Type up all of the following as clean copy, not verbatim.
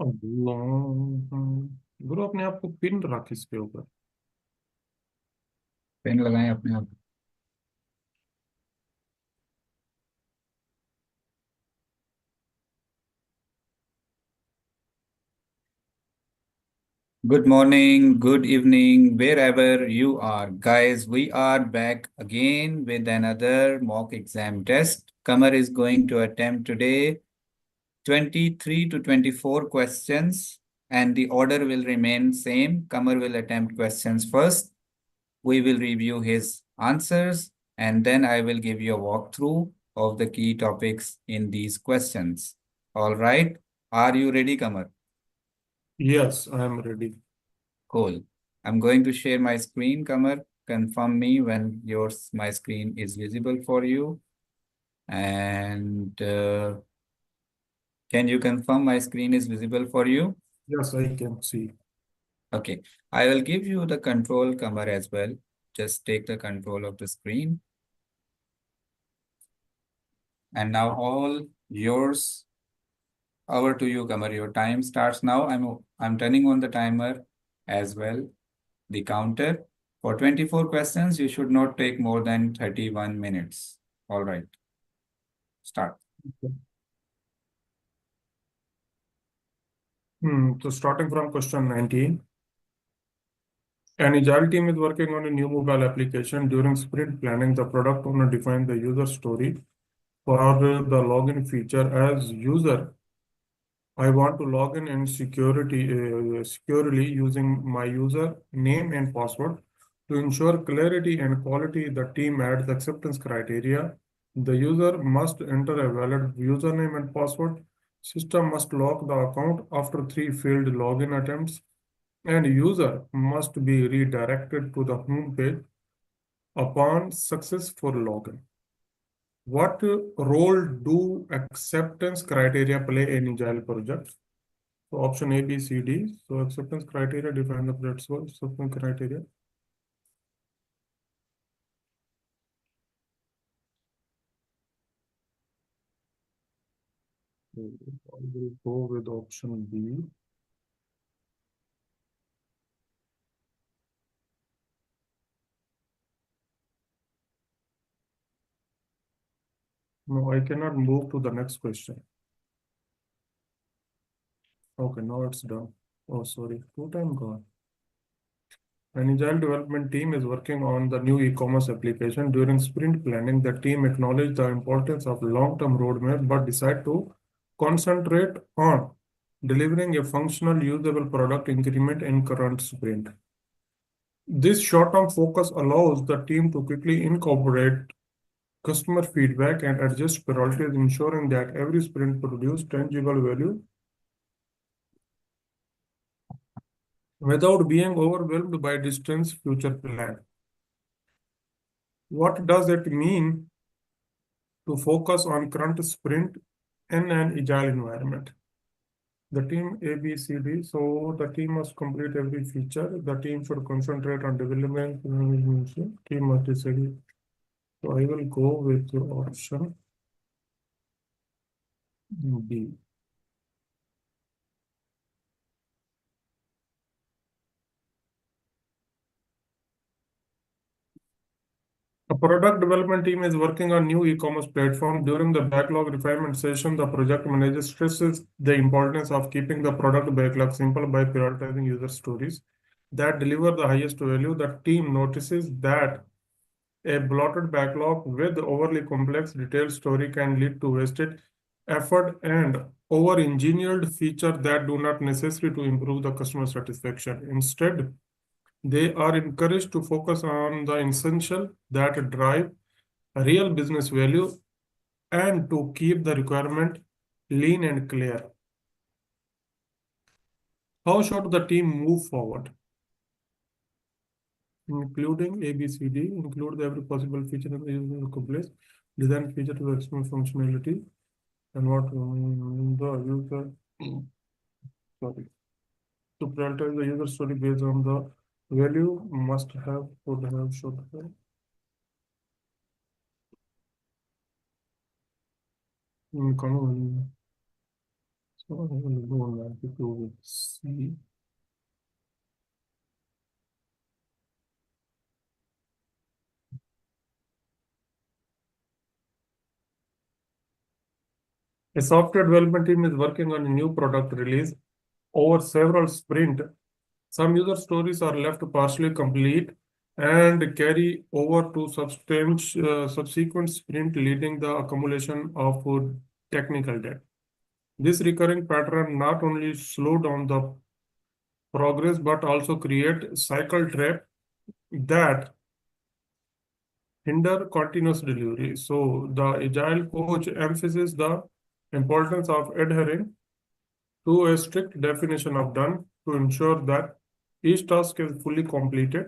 गुरु अपने आप को पिन रख इसके ऊपर। पेन लगाएं अपने आप। Good morning, good evening, wherever you are. Guys, we are back again with another mock exam test. Kamar is going to attempt today 23 to 24 questions and the order will remain same. Kamar will attempt questions first. We will review his answers and then I will give you a walkthrough of the key topics in these questions. All right. Are you ready, Kamar? Yes, I am ready. Cool. I'm going to share my screen, Kamar. Confirm me when my screen is visible for you. And can you confirm my screen is visible for you? Yes, I can see. Okay. I will give you the control, Kamar, as well. Just take the control of the screen. And now all yours. Over to you, Kamar. Your time starts now. I'm turning on the timer as well, the counter. For 24 questions, you should not take more than 31 minutes. All right, start. Okay. So starting from question 19, an agile team is working on a new mobile application. During sprint planning, the product owner defines the user story for the login feature. As user, I want to log in and securely using my user name and password. To ensure clarity and quality, the team adds acceptance criteria. The user must enter a valid username and password. System must lock the account after three failed login attempts, and user must be redirected to the home page upon successful login. What role do acceptance criteria play in agile projects? So option A, B, C, D. So acceptance criteria define the project. So acceptance criteria. I will go with option B. No, I cannot move to the next question. Okay, now it's done. Oh, sorry, two time gone. An agile development team is working on the new e-commerce application. During sprint planning, the team acknowledged the importance of long-term roadmap, but decide to concentrate on delivering a functional, usable product increment in current sprint. This short-term focus allows the team to quickly incorporate customer feedback and adjust priorities, ensuring that every sprint produces tangible value without being overwhelmed by distant future plan. What does it mean to focus on current sprint in an agile environment? The team A, B, C, D. So the team must complete every feature. The team should concentrate on development. Team must decide. So I will go with the option B. A product development team is working on new e-commerce platform. During the backlog refinement session, the project manager stresses the importance of keeping the product backlog simple by prioritizing user stories that deliver the highest value. The team notices that a bloated backlog with overly complex detailed story can lead to wasted effort and over-engineered features that do not necessarily to improve the customer satisfaction. Instead, they are encouraged to focus on the essential that drive real business value and to keep the requirement lean and clear. How should the team move forward? Including A, B, C, D, include every possible feature in the user complex, design feature to maximum functionality, and what the user, sorry, to prioritize the user story based on the value, must have, could have, should have. Come on. I will go 92 with C. A software development team is working on a new product release over several sprints. Some user stories are left partially complete and carry over to subsequent sprint, leading the accumulation of technical debt. This recurring pattern not only slow down the progress but also create cycle trap that hinder continuous delivery. So the agile coach emphasizes the importance of adhering to a strict definition of done to ensure that each task is fully completed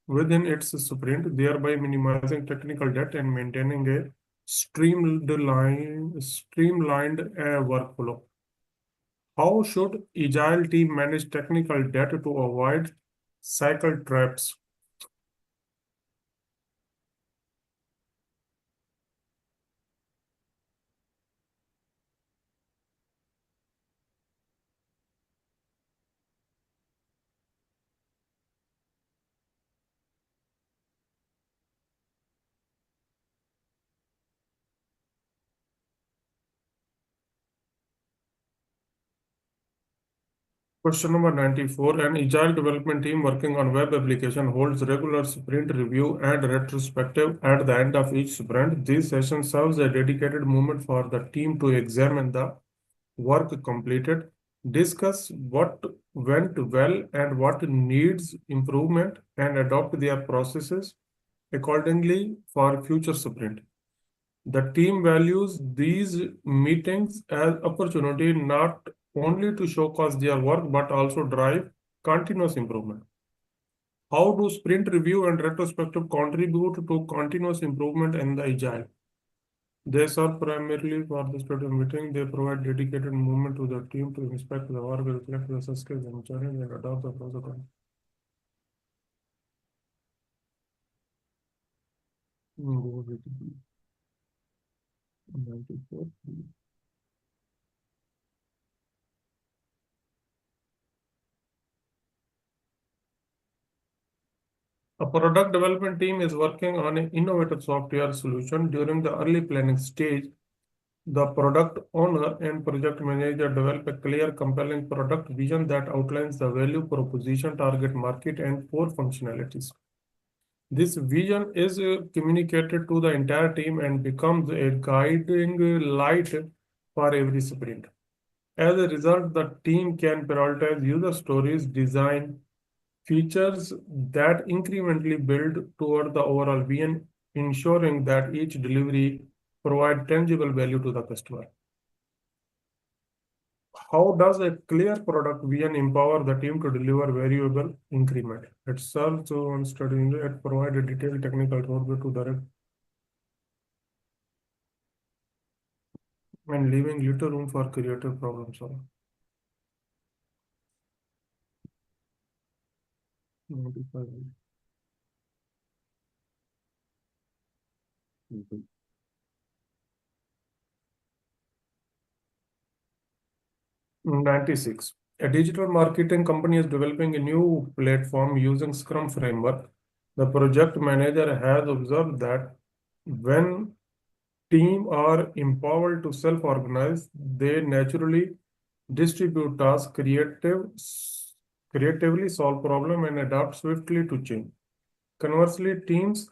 within its sprint, thereby minimizing technical debt and maintaining a streamlined workflow. How should agile team manage technical debt to avoid cycle traps? Question number 94. An agile development team working on web application holds regular sprint review and retrospective at the end of each sprint. This session serves a dedicated moment for the team to examine the work completed, discuss what went well and what needs improvement, and adopt their processes accordingly for future sprint. The team values these meetings as opportunity not only to showcase their work but also drive continuous improvement. How do sprint review and retrospective contribute to continuous improvement in the agile? They serve primarily for the sprint meeting. They provide dedicated movement to the team to inspect the work, reflect the skills and challenge, and adopt the protocol. Go with B. 94. A product development team is working on an innovative software solution. During the early planning stage, the product owner and project manager develop a clear, compelling product vision that outlines the value proposition, target market, and core functionalities. This vision is communicated to the entire team and becomes a guiding light for every sprint. As a result, the team can prioritize user stories, design features that incrementally build toward the overall vision, ensuring that each delivery provides tangible value to the customer. How does a clear product vision empower the team to deliver valuable increment? It serves on studying it provide a detailed technical roadmap to direct and leaving little room for creative problem solving. 95. 96. A digital marketing company is developing a new platform using Scrum framework. The project manager has observed that when teams are empowered to self-organize, they naturally distribute tasks, creatively solve problems, and adapt swiftly to change. Conversely, teams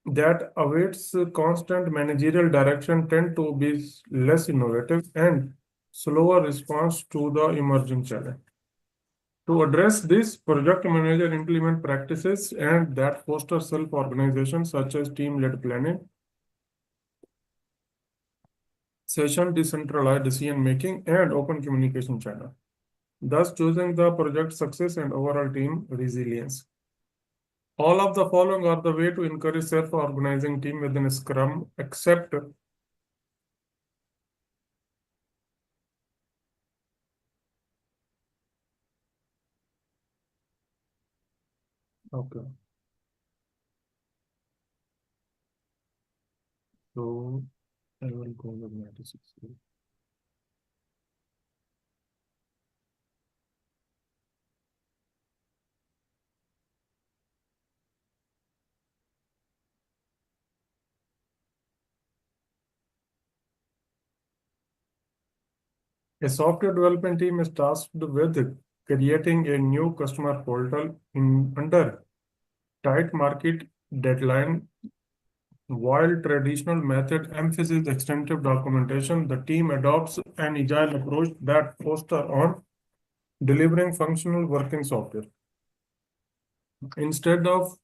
that awaits constant managerial direction tend to be less innovative and slower response to the emerging challenge. To address this, project manager implement practices and that foster self-organization such as team-led planning, session decentralized decision making, and open communication channel, thus choosing the project success and overall team resilience. All of the following are the way to encourage self-organizing team within Scrum, except okay. So I will go with 96. A software development team is tasked with creating a new customer portal under tight market deadline. While traditional method emphasizes extensive documentation, the team adopts an agile approach that fosters on delivering functional working software. Instead of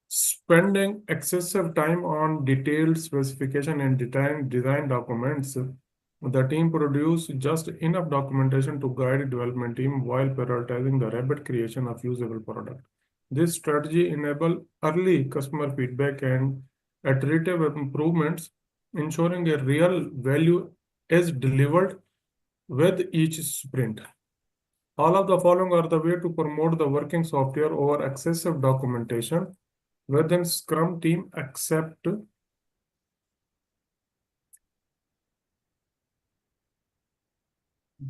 spending excessive time on detailed specification and design documents, the team produce just enough documentation to guide development team while prioritizing the rapid creation of usable product. This strategy enables early customer feedback and iterative improvements, ensuring a real value is delivered with each sprint. All of the following are the way to promote the working software over excessive documentation within Scrum team accept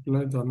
like the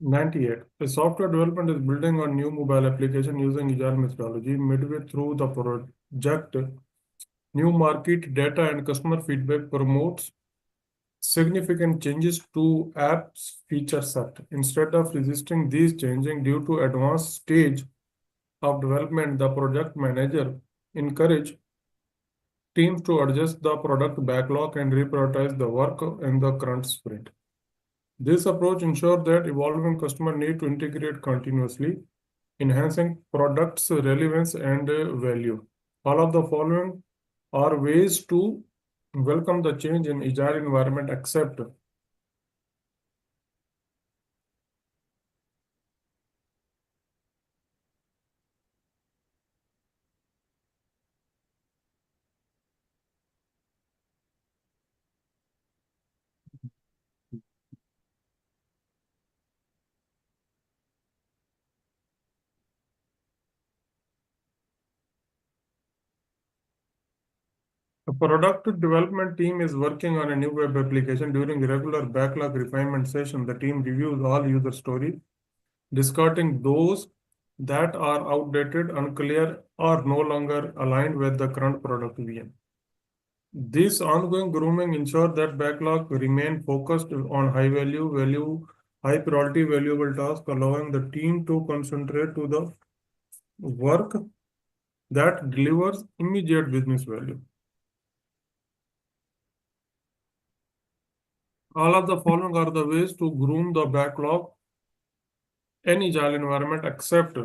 98. A software development is building on new mobile application using agile methodology. Midway through the project, new market data and customer feedback promotes significant changes to app's feature set. Instead of resisting these changing due to advanced stage of development, the project manager encourage teams to adjust the product backlog and reprioritize the work in the current sprint. This approach ensures that evolving customer need to integrate continuously, enhancing product's relevance and value. All of the following are ways to welcome the change in agile environment except a product development team is working on a new web application. During regular backlog refinement session, the team reviews all user stories, discarding those that are outdated, unclear, or no longer aligned with the current product vision. This ongoing grooming ensures that backlog remain focused on high priority valuable tasks, allowing the team to concentrate to the work that delivers immediate business value. All of the following are the ways to groom the backlog in agile environment except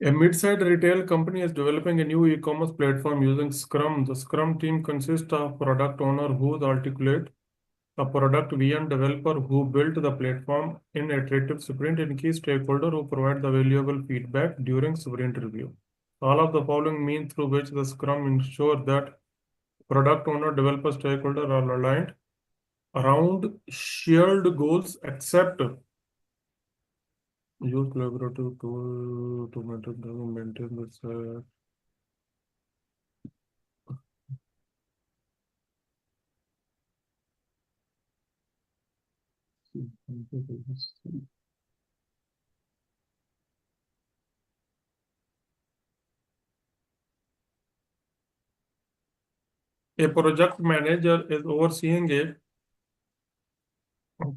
A mid-sized retail company is developing a new e-commerce platform using Scrum. The Scrum team consists of product owner who articulate a product vision, developer who built the platform in iterative sprint, and key stakeholder who provide the valuable feedback during sprint review. All of the following means through which the Scrum ensure that product owner, developer, stakeholder are aligned around shared goals, except use collaborative tool to maintain this. A project manager is overseeing a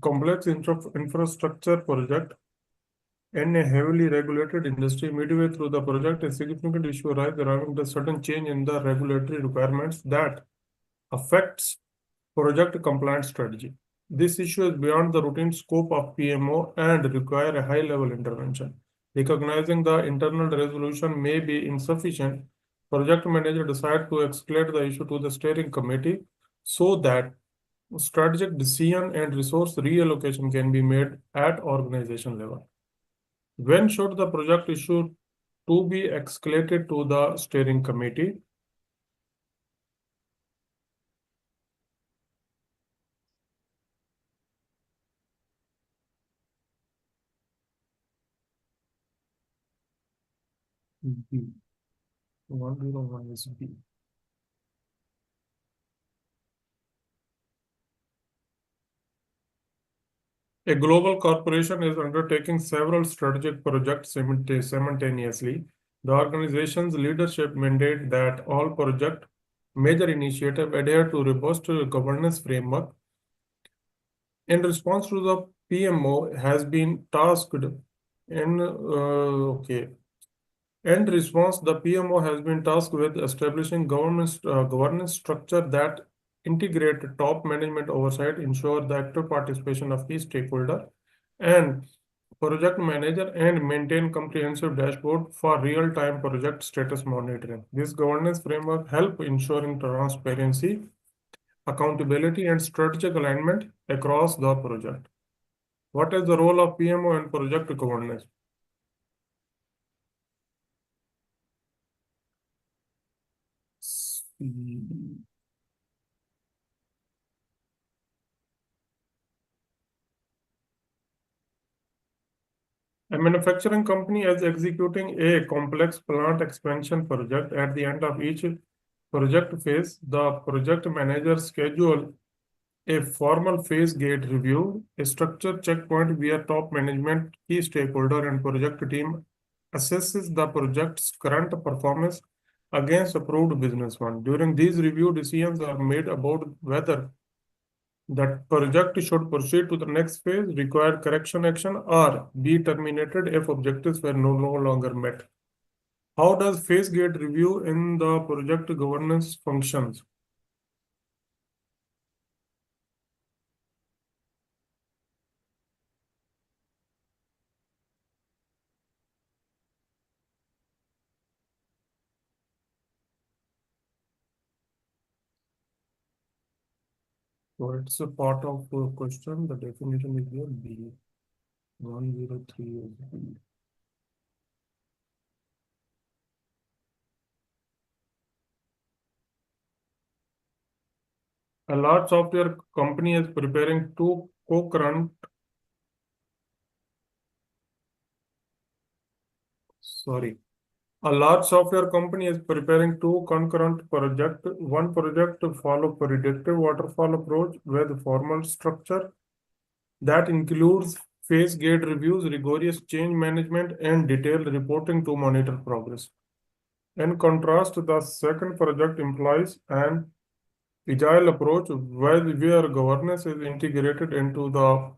complex infrastructure project in a heavily regulated industry. Midway through the project, a significant issue arises around the sudden change in the regulatory requirements that affects project compliance strategy. This issue is beyond the routine scope of PMO and require a high-level intervention. Recognizing the internal resolution may be insufficient, project manager decide to escalate the issue to the steering committee so that strategic decision and resource reallocation can be made at organization level. When should the project issue to be escalated to the steering committee? B. 101 is B. A global corporation is undertaking several strategic projects simultaneously. The organization's leadership mandate that all project major initiatives adhere to robust governance framework. In response to the PMO has been tasked in In response, the PMO has been tasked with establishing governance structure that integrate top management oversight, ensure the active participation of key stakeholder and project manager, and maintain comprehensive dashboard for real-time project status monitoring. This governance framework help ensuring transparency, accountability, and strategic alignment across the project. What is the role of PMO in project governance? A manufacturing company is executing a complex plant expansion project. At the end of each project phase, the project manager schedule a formal phase gate review, a structured checkpoint where top management, key stakeholder, and project team assesses the project's current performance against approved business plan. During these review, decisions are made about whether that project should proceed to the next phase, require correction action, or be terminated if objectives were no longer met. How does phase gate review in the project governance functions? So it's a part of the question. The definition is here B. 103 is B. A large software company is preparing two concurrent, sorry. A large software company is preparing two concurrent projects. One project to follow predictive waterfall approach with formal structure that includes phase gate reviews, rigorous change management, and detailed reporting to monitor progress. In contrast, the second project employs an agile approach where governance is integrated into the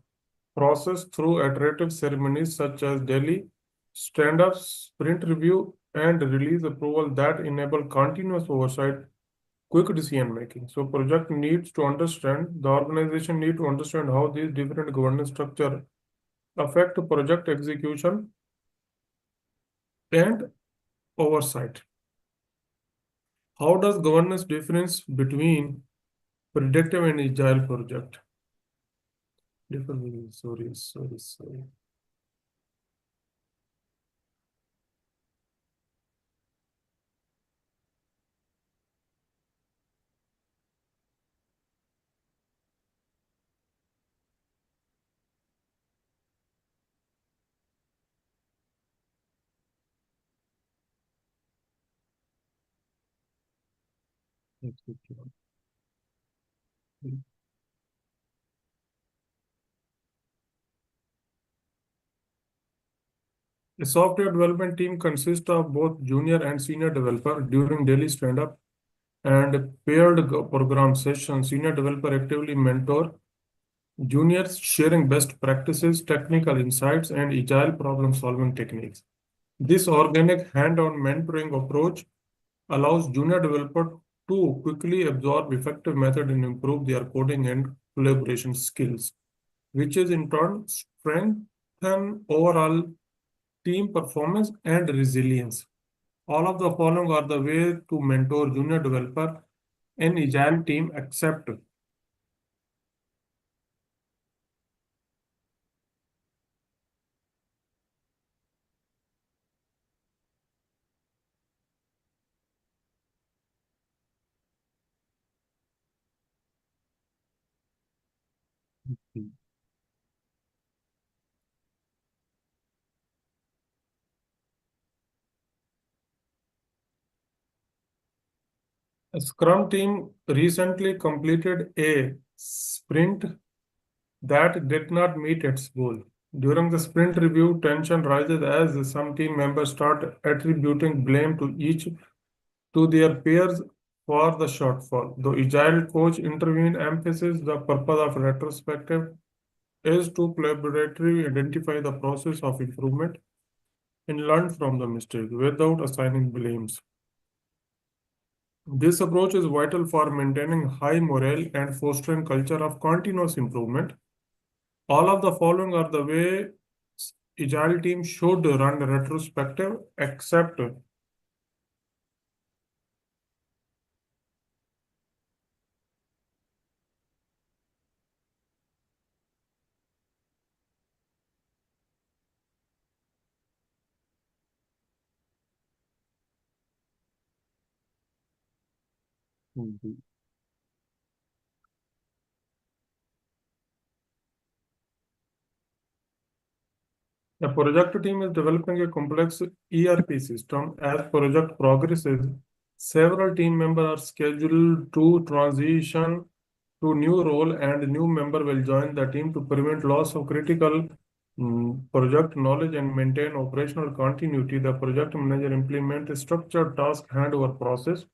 process through iterative ceremonies such as daily stand-up, sprint review, and release approval that enable continuous oversight, quick decision making. So project needs to understand, the organization need to understand how these different governance structure affect project execution and oversight. How does governance difference between predictive and agile project? Sorry. A software development team consists of both junior and senior developer. During daily stand-up and paired program sessions, senior developer actively mentor juniors, sharing best practices, technical insights, and agile problem-solving techniques. This organic hand-on mentoring approach allows junior developer to quickly absorb effective method and improve their coding and collaboration skills, which is in turn strengthen overall team performance and resilience. All of the following are the way to mentor junior developer in agile team accept. A Scrum team recently completed a sprint that did not meet its goal. During the sprint review, tension rises as some team members start attributing blame to each to their peers for the shortfall. The agile coach intervene emphasizes the purpose of retrospective is to collaboratively identify the process of improvement and learn from the mistake without assigning blames. This approach is vital for maintaining high morale and fostering culture of continuous improvement. All of the following are the way agile team should run retrospective, except the project team is developing a complex ERP system. As project progresses, several team members are scheduled to transition to new role and new member will join the team to prevent loss of critical project knowledge and maintain operational continuity. The project manager implement a structured task handover process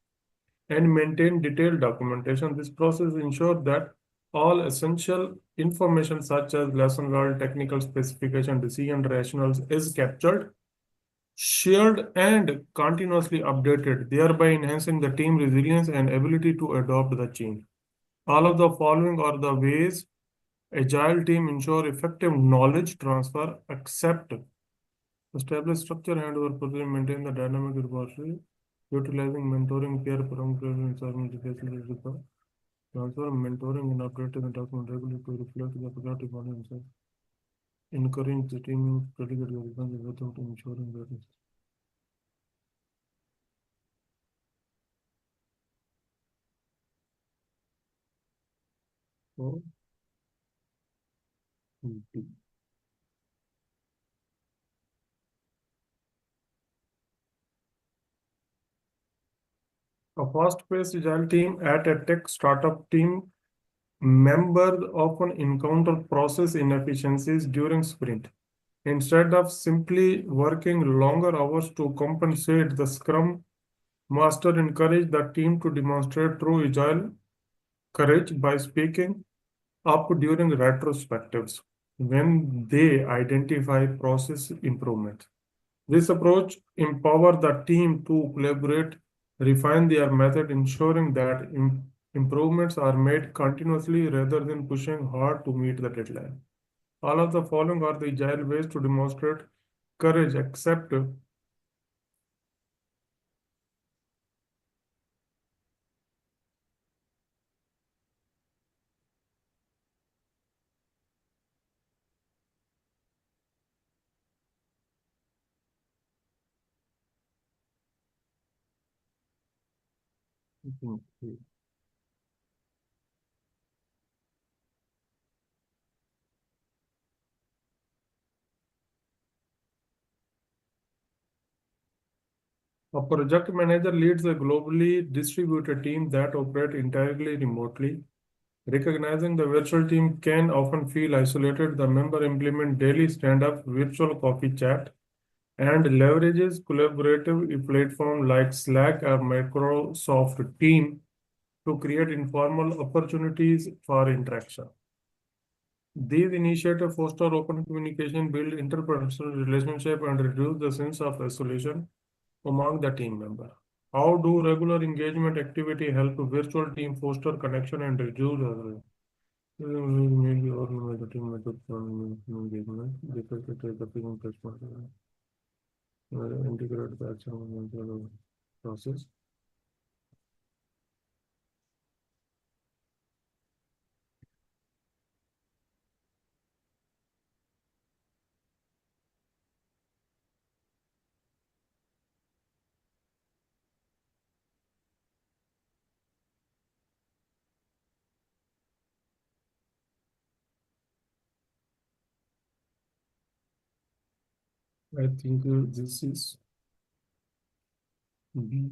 and maintain detailed documentation. This process ensures that all essential information such as lesson learned, technical specification, decision rationals is captured, shared, and continuously updated, thereby enhancing the team resilience and ability to adopt the change. All of the following are the ways agile team ensure effective knowledge transfer, accept, establish structure, handover process, maintain the dynamic repository, utilizing mentoring, peer program, and assignment transfer mentoring and updating the document regularly to reflect the project volumes. Encouraging the team to delegate the responsibility without ensuring that it's so easy. A fast-paced agile team at a tech startup team members often encounter process inefficiencies during sprint. Instead of simply working longer hours to compensate, the Scrum Master encouraged the team to demonstrate true agile courage by speaking up during retrospectives when they identify process improvements. This approach empowers the team to collaborate, refine their method, ensuring that improvements are made continuously rather than pushing hard to meet the deadline. All of the following are the agile ways to demonstrate courage, accept Mhm. A project manager leads a globally distributed team that operate entirely remotely. Recognizing the virtual team can often feel isolated. The member implement daily stand-up virtual coffee chat and leverages collaborative platform like Slack or Microsoft Team to create informal opportunities for interaction. These initiatives foster open communication, build interpersonal relationship, and reduce the sense of isolation among the team member. How do regular engagement activity help virtual team foster connection and reduce maybe or the team method from engagement? Because it is the team integrate the action process. I think this is B.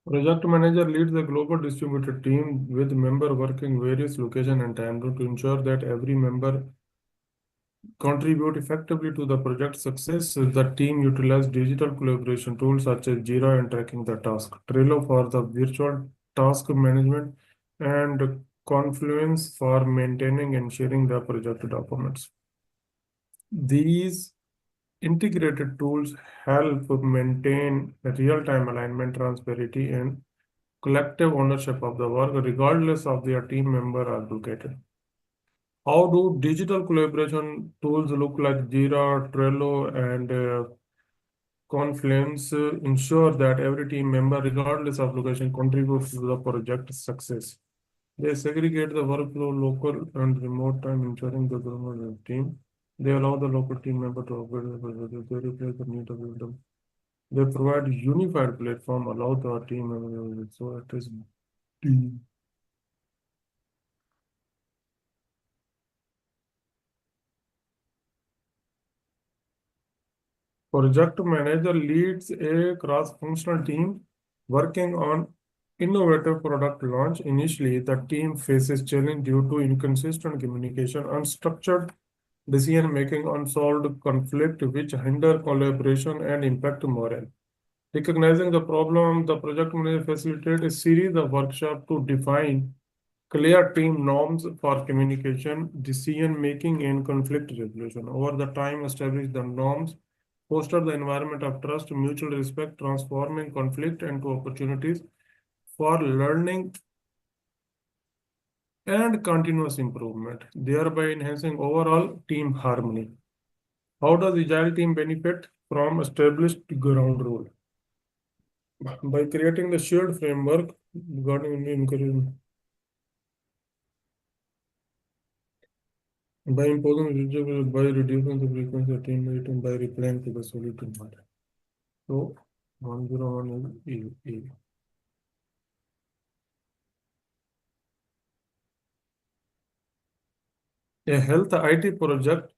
Project manager leads a global distributed team with member working various location and time zone to ensure that every member contribute effectively to the project success. The team utilizes digital collaboration tools such as Jira and tracking the task, Trello for the virtual task management, and Confluence for maintaining and sharing the project documents. These integrated tools help maintain real-time alignment, transparency, and collective ownership of the work, regardless of their team member are located. How do digital collaboration tools look like Jira, Trello, and Confluence ensure that every team member, regardless of location, contributes to the project success? They segregate the workflow local and remote time, ensuring the government team. They allow the local team member to operate the project. They replace the need of them. They provide unified platform, allow the team member. So it is D. Project manager leads a cross-functional team working on innovative product launch. Initially, the team faces challenge due to inconsistent communication, unstructured decision-making, unsolved conflict, which hinder collaboration and impact morale. Recognizing the problem, the project manager facilitated a series of workshops to define clear team norms for communication, decision making, and conflict resolution. Over the time, establish the norms, foster the environment of trust, mutual respect, transforming conflict into opportunities for learning and continuous improvement, thereby enhancing overall team harmony. How does Agile team benefit from established ground rule? By creating the shared framework regarding encouragement. By imposing rigid, by reducing the frequency of team meeting, by replying to the solution matter. So 101 is E. A health IT project,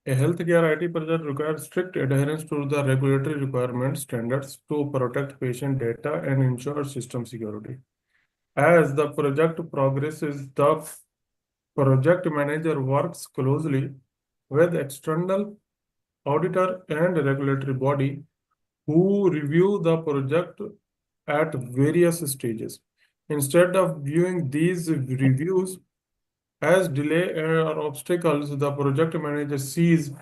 a healthcare IT project requires strict adherence to the regulatory requirements standards to protect patient data and ensure system security. As the project progresses, the project manager works closely with external auditor and regulatory body who review the project at various stages. Instead of viewing these reviews as delay or obstacles, the project manager sees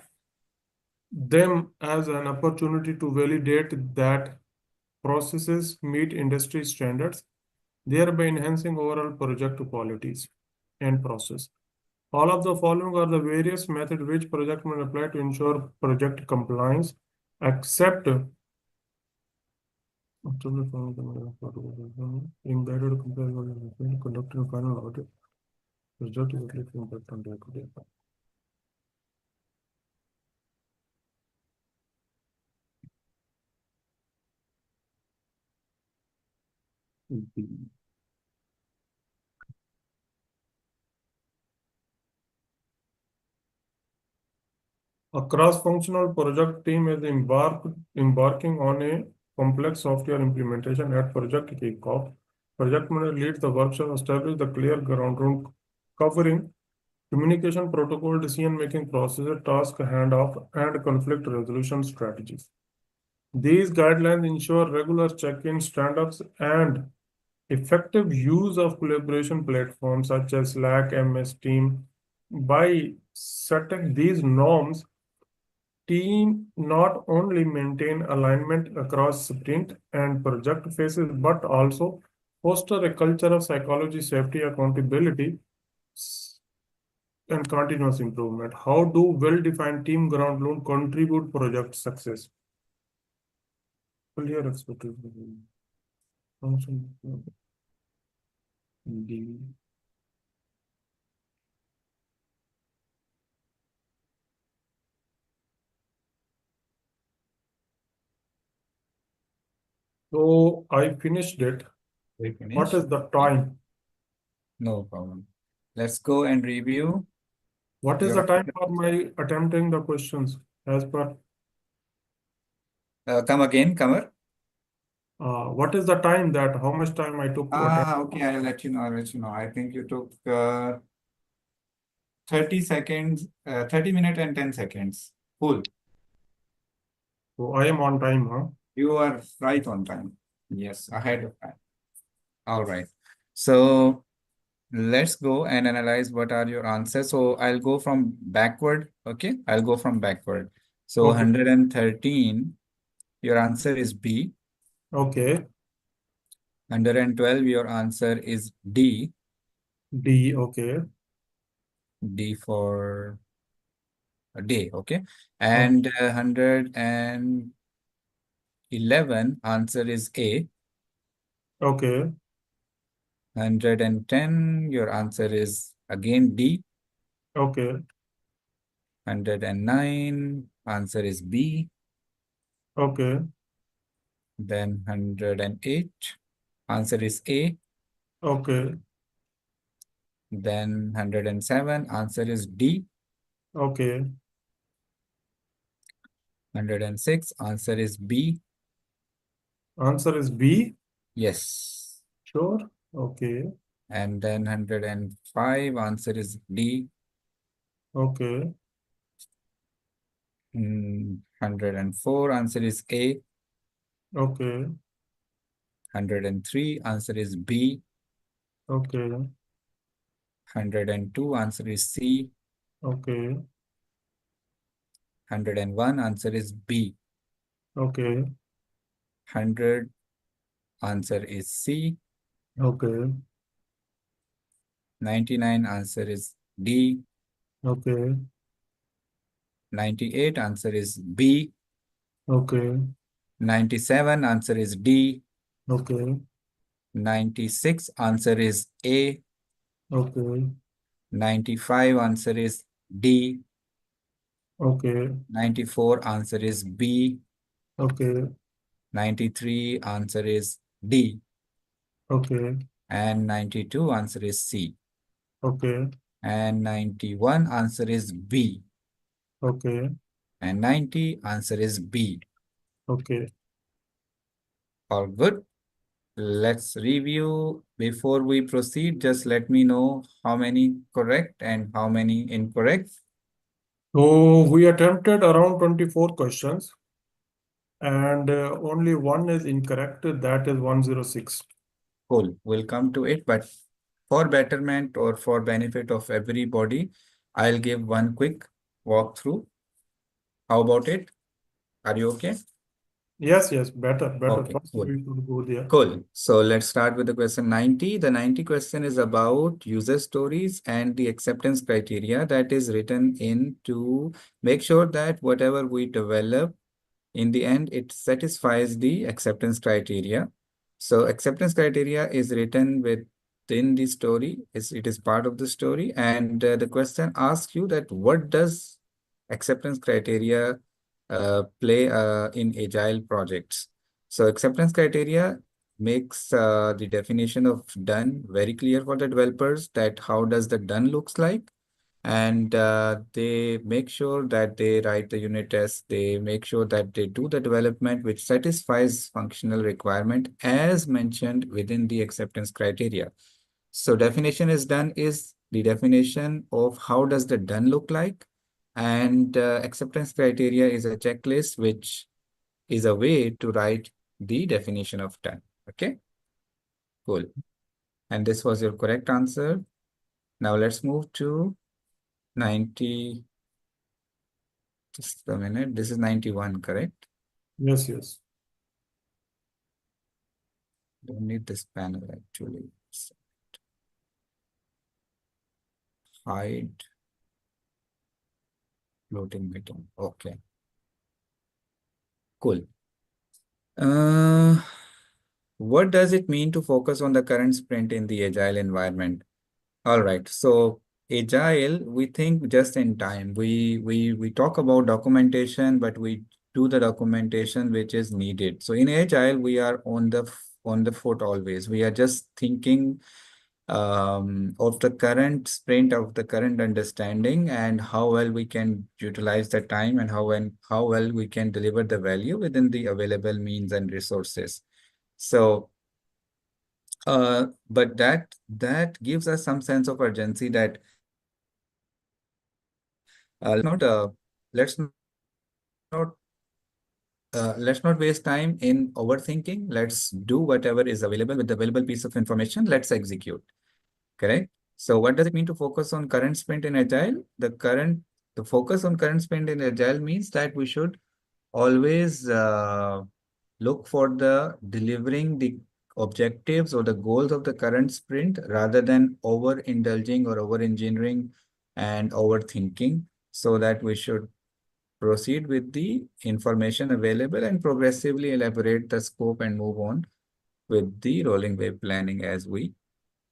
them as an opportunity to validate that processes meet industry standards, thereby enhancing overall project qualities and process. All of the following are the various methods which project may apply to ensure project compliance, except embedded compliance conducting final audit. Result is likely to impact on the equity. D. A cross-functional project team is embarking on a complex software implementation at project kickoff. Project manager leads the workshop, establish the clear ground rule covering communication protocol, decision-making processes, task handoff, and conflict resolution strategies. These guidelines ensure regular check-ins, stand-ups, and effective use of collaboration platforms such as Slack, MS Team. By setting these norms, team not only maintain alignment across sprint and project phases, but also foster a culture of psychology, safety, accountability, and continuous improvement. How do well-defined team ground rules contribute project success? Clear expectation. Function. D. So I finished it. We What finish? is the time? No problem. Let's go and review What is your the time answer. for my attempting the questions as per Come again, Kamar. what is the time that how much time I took to attempt? Okay, I'll let you know. I'll let you know. I think you took 30 seconds, 30 minutes and 10 seconds. Cool. So I am on time, huh? You are right on time. Yes, ahead of time. All right. So let's go and analyze what are your answers. So I'll go from backward. Okay, I'll go from backward. So Okay. 113, your answer is B. Okay. 112, your answer is D. D. Okay. D for a day. Okay. Okay. And 111, answer is A. Okay. 110, your answer is again D. Okay. 109, answer is B. Okay. Then 108, answer is A. Okay. Then 107, answer is D. Okay. 106, answer is B. Answer is B. Yes. Sure. Okay. And then 105, answer is D. Okay. 104, answer is A. Okay. 103, answer is B. Okay. 102, answer is C. Okay. 101, answer is B. Okay. 100, answer is C. Okay. 99, answer is D. Okay. 98, answer is B. Okay. 97, answer is D. Okay. 96, answer is A. Okay. 95, answer is D. Okay. 94, answer is B. Okay. 93, answer is D. Okay. And 92, answer is C. Okay. And 91, answer is B. Okay. And 90, answer is B. Okay. All good. Let's review. Before we proceed, just let me know how many correct and how many incorrect. So we attempted around 24 questions and only one is incorrect. That is 106. Cool. We'll come to it, but for betterment or for benefit of everybody, I'll give one quick walkthrough. How about it? Are you okay? Yes, yes, better. Okay, First, cool. we should go there. Cool. So let's start with the question 90. The 90 question is about user stories and the acceptance criteria that is written in to make sure that whatever we develop, in the end, it satisfies the acceptance criteria. So acceptance criteria is written within the story. It is part of the story. And the question asks you that what does acceptance criteria play in agile projects? So acceptance criteria makes the definition of done very clear for the developers, that how does the done looks like. And they make sure that they write the unit tests. They make sure that they do the development which satisfies functional requirement as mentioned within the acceptance criteria. So definition is done is the definition of how does the done look like, and acceptance criteria is a checklist which is a way to write the definition of done. Okay, cool. And this was your correct answer. Now let's move to 90. Just a minute. This is 91, correct? Yes, yes. Don't need this panel actually. Hide floating meeting. Okay, cool. Uh, what does it mean to focus on the current sprint in the agile environment? All right. So agile, we think just in time. We talk about documentation, but we do the documentation which is needed. So in agile, we are on the foot always. We are just thinking of the current sprint, of the current understanding, and how well we can utilize the time, and how well we can deliver the value within the available means and resources. So but that gives us some sense of urgency that let's not let's not waste time in overthinking. Let's do whatever is available with the available piece of information. Let's execute. Correct. So what does it mean to focus on current sprint in agile? The focus on current sprint in agile means that we should always look for the delivering the objectives or the goals of the current sprint rather than overindulging or over engineering and overthinking, so that we should proceed with the information available and progressively elaborate the scope and move on with the rolling wave planning as we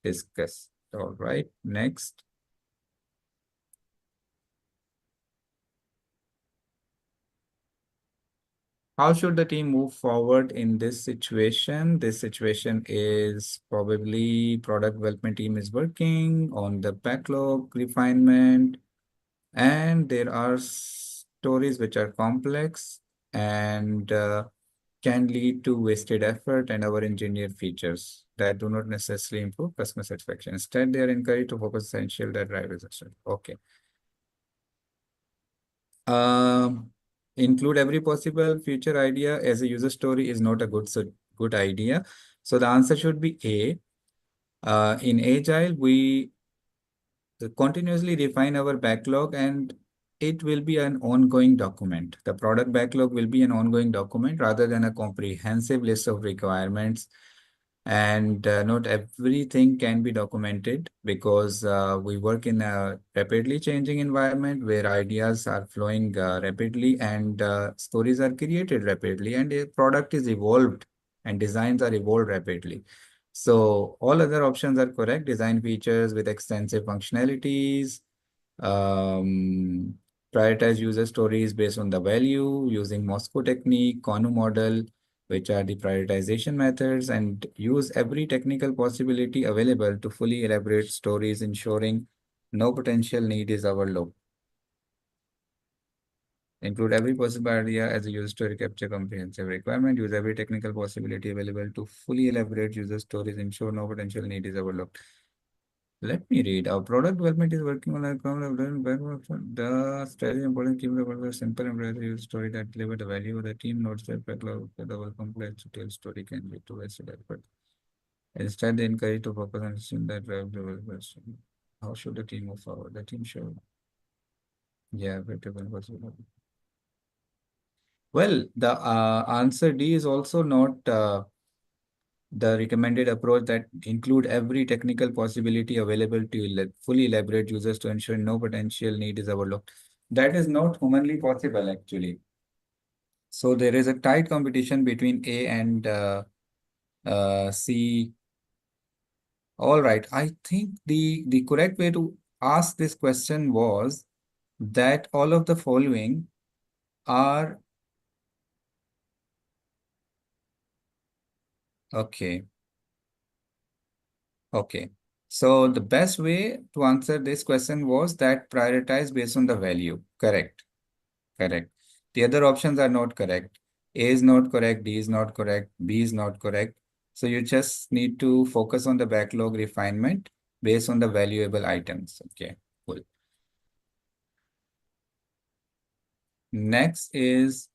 discussed. All right, next. How should the team move forward in this situation? This situation is probably product development team is working on the backlog refinement, and there are stories which are complex and can lead to wasted effort and our engineered features that do not necessarily improve customer satisfaction. Instead, they are encouraged to focus essential that drive results. Okay. Um, Include every possible future idea as a user story is not a good idea. So the answer should be A. In Agile, we continuously refine our backlog, and it will be an ongoing document. The product backlog will be an ongoing document rather than a comprehensive list of requirements. And not everything can be documented because we work in a rapidly changing environment where ideas are flowing rapidly, and stories are created rapidly, and a product is evolved and designs are evolved rapidly. So all other options are correct. Design features with extensive functionalities, um, prioritize user stories based on the value using Moscow technique, Konu model, which are the prioritization methods, and use every technical possibility available to fully elaborate stories, ensuring no potential need is overlooked. Include every possible idea as a user story, capture comprehensive requirement, use every technical possibility available to fully elaborate user stories, ensure no potential need is overlooked. Let me read. Our product development is working on a common the strategy important keep the simple and rather use story that deliver the value. The team notes that backlog the whole complex detailed story can lead to wasted effort. Instead, they encourage to focus on system that drive developers. How should the team move forward? The team should, yeah, better than possible. Well, the answer D is also not the recommended approach, that include every technical possibility available to fully elaborate users to ensure no potential need is overlooked. That is not humanly possible, actually. So there is a tight competition between A and C. All right. I think the correct way to ask this question was that all of the following are Okay. Okay. So the best way to answer this question was that prioritize based on the value. Correct. Correct. The other options are not correct. A is not correct, D is not correct, B is not correct. So you just need to focus on the backlog refinement based on the valuable items. Okay, cool. Next is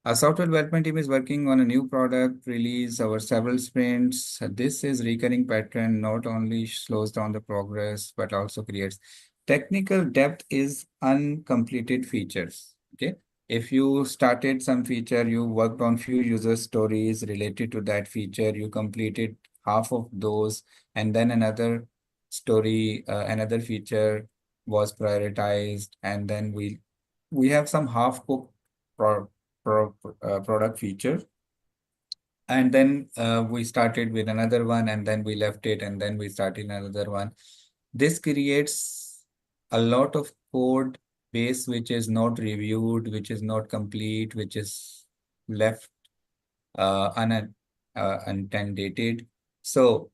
our software development team is working on a new product release over several sprints. This is recurring pattern, not only slows down the progress, but also creates technical depth is uncompleted features. Okay. If you started some feature, you worked on few user stories related to that feature, you completed half of those, and then another story, another feature was prioritized, and then we have some half-cooked pro product feature. And then we started with another one, and then we left it, and then we started another one. This creates a lot of code base which is not reviewed, which is not complete, which is left untended. So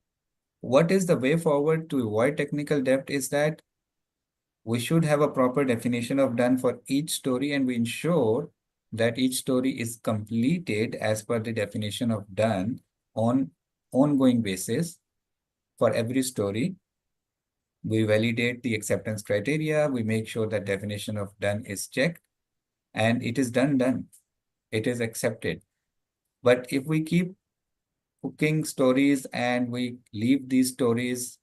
what is the way forward to avoid technical debt is that we should have a proper definition of done for each story, and we ensure that each story is completed as per the definition of done on ongoing basis for every story. We validate the acceptance criteria. We make sure that definition of done is checked and it is done. It is accepted. But if we keep cooking stories and we leave these stories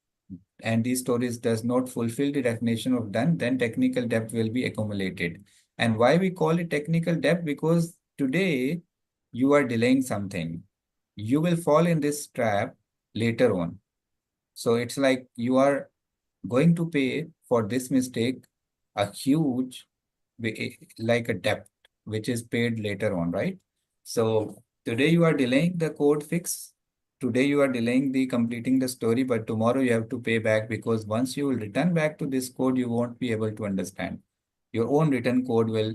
and these stories does not fulfill the definition of done, then technical debt will be accumulated. And why we call it technical debt? Because today you are delaying something. You will fall in this trap later on. So it's like you are going to pay for this mistake a huge, like a debt, which is paid later on, right? So today you are delaying the code fix. Today you are delaying the completing the story, but tomorrow you have to pay back because once you will return back to this code, you won't be able to understand. Your own written code will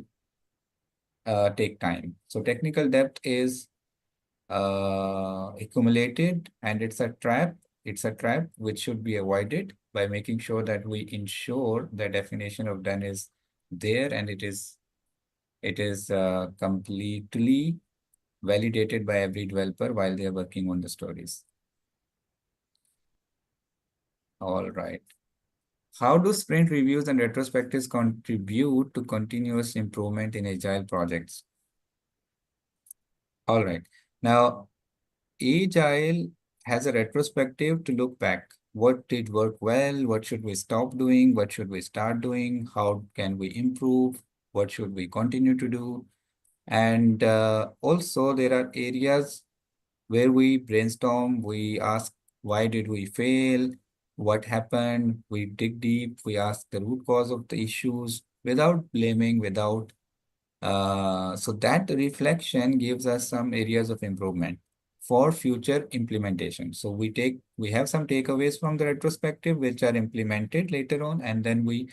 take time. So technical debt is accumulated and it's a trap. It's a trap which should be avoided by making sure that we ensure the definition of done is there and it is completely validated by every developer while they are working on the stories. All right. How do sprint reviews and retrospectives contribute to continuous improvement in agile projects? All right. Now, Agile has a retrospective to look back. What did work well? What should we stop doing? What should we start doing? How can we improve? What should we continue to do? And also, there are areas where we brainstorm, we ask, why did we fail? What happened? We dig deep, we ask the root cause of the issues without blaming, without so that reflection gives us some areas of improvement for future implementation. So we have some takeaways from the retrospective which are implemented later on, and then we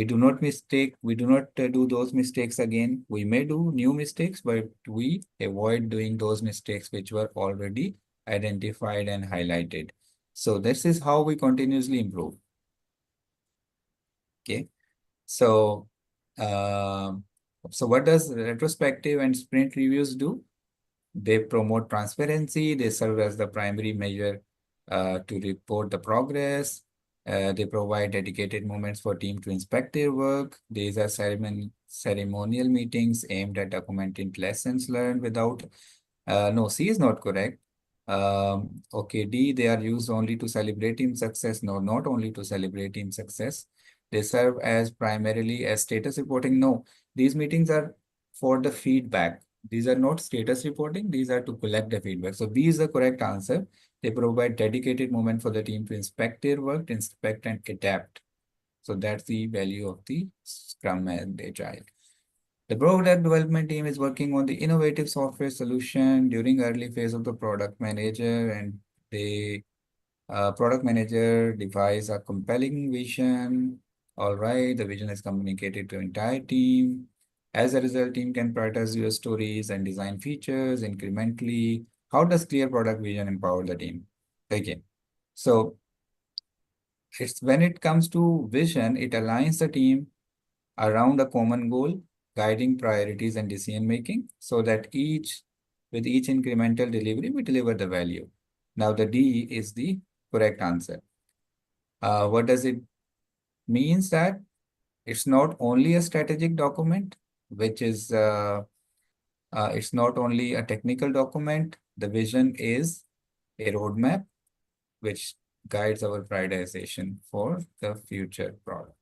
do not do those mistakes again. We may do new mistakes, but we avoid doing those mistakes which were already identified and highlighted. So this is how we continuously improve. Okay. So, um so what does retrospective and sprint reviews do? They promote transparency. They serve as the primary measure to report the progress. They provide dedicated moments for team to inspect their work. These are ceremonial meetings aimed at documenting lessons learned without no, C is not correct. Okay, D, they are used only to celebrate team success. No, not only to celebrate team success. They serve as primarily as status reporting. No, these meetings are for the feedback. These are not status reporting. These are to collect the feedback. So B is the correct answer. They provide dedicated moment for the team to inspect their work, inspect and adapt. So that's the value of the Scrum and Agile. The product development team is working on the innovative software solution during early phase of the product manager, and the product manager devise a compelling vision. All right, the vision is communicated to entire team. As a result, team can prioritize user stories and design features incrementally. how does clear product vision empower the team? Okay. So it's when it comes to vision, it aligns the team around a common goal, guiding priorities and decision making, so that with each incremental delivery, we deliver the value. Now, the D is the correct answer. What does it means that it's not only a strategic document, which is it's not only a technical document. The vision is a roadmap which guides our prioritization for the future product.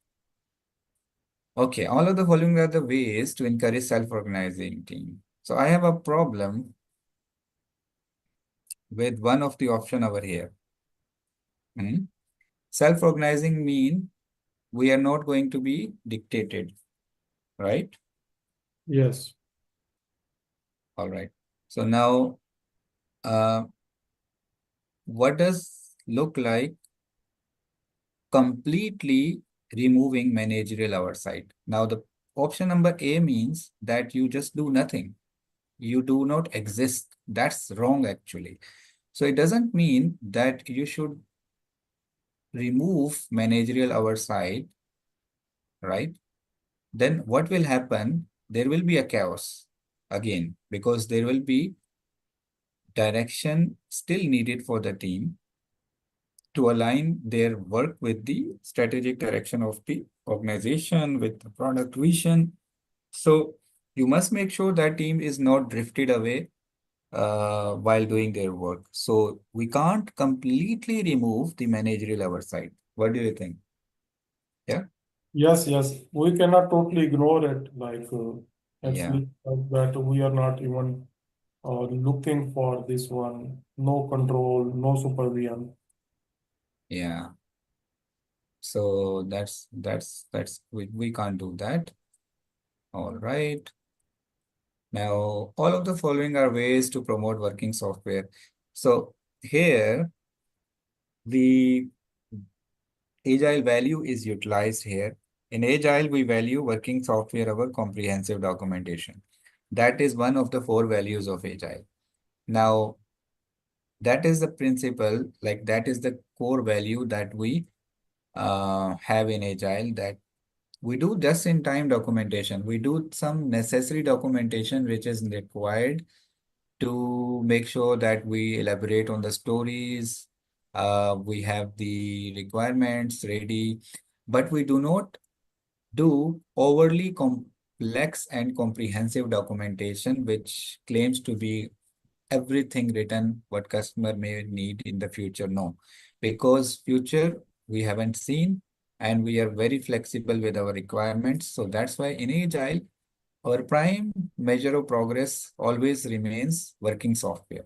Okay, all of the following are the ways to encourage self-organizing team. So I have a problem with one of the option over here. Self-organizing mean we are not going to be dictated, right? Yes. All right. So now, uh, what does look like completely removing managerial oversight? Now, the option number A means that you just do nothing. You do not exist. That's wrong, actually. So it doesn't mean that you should remove managerial oversight, right? Then what will happen? There will be a chaos again, because there will be direction still needed for the team to align their work with the strategic direction of the organization, with the product vision. So you must make sure that team is not drifted away while doing their work. So we can't completely remove the managerial oversight. What do you think? Yeah. Yes, yes. We cannot totally ignore it, Yeah. actually, that we are not even looking for this one. No control, no supervision. Yeah. So that's we can't do that. All right. Now, all of the following are ways to promote working software. So here, the agile value is utilized here. In agile, we value working software over comprehensive documentation. That is one of the four values of agile. Now, that is the principle, like that is the core value that we have in agile, that we do just-in-time documentation. We do some necessary documentation which is required to make sure that we elaborate on the stories. We have the requirements ready, but we do not do overly complex and comprehensive documentation, which claims to be everything written what customer may need in the future. No, because future we haven't seen, and we are very flexible with our requirements. So that's why in agile, our prime measure of progress always remains working software,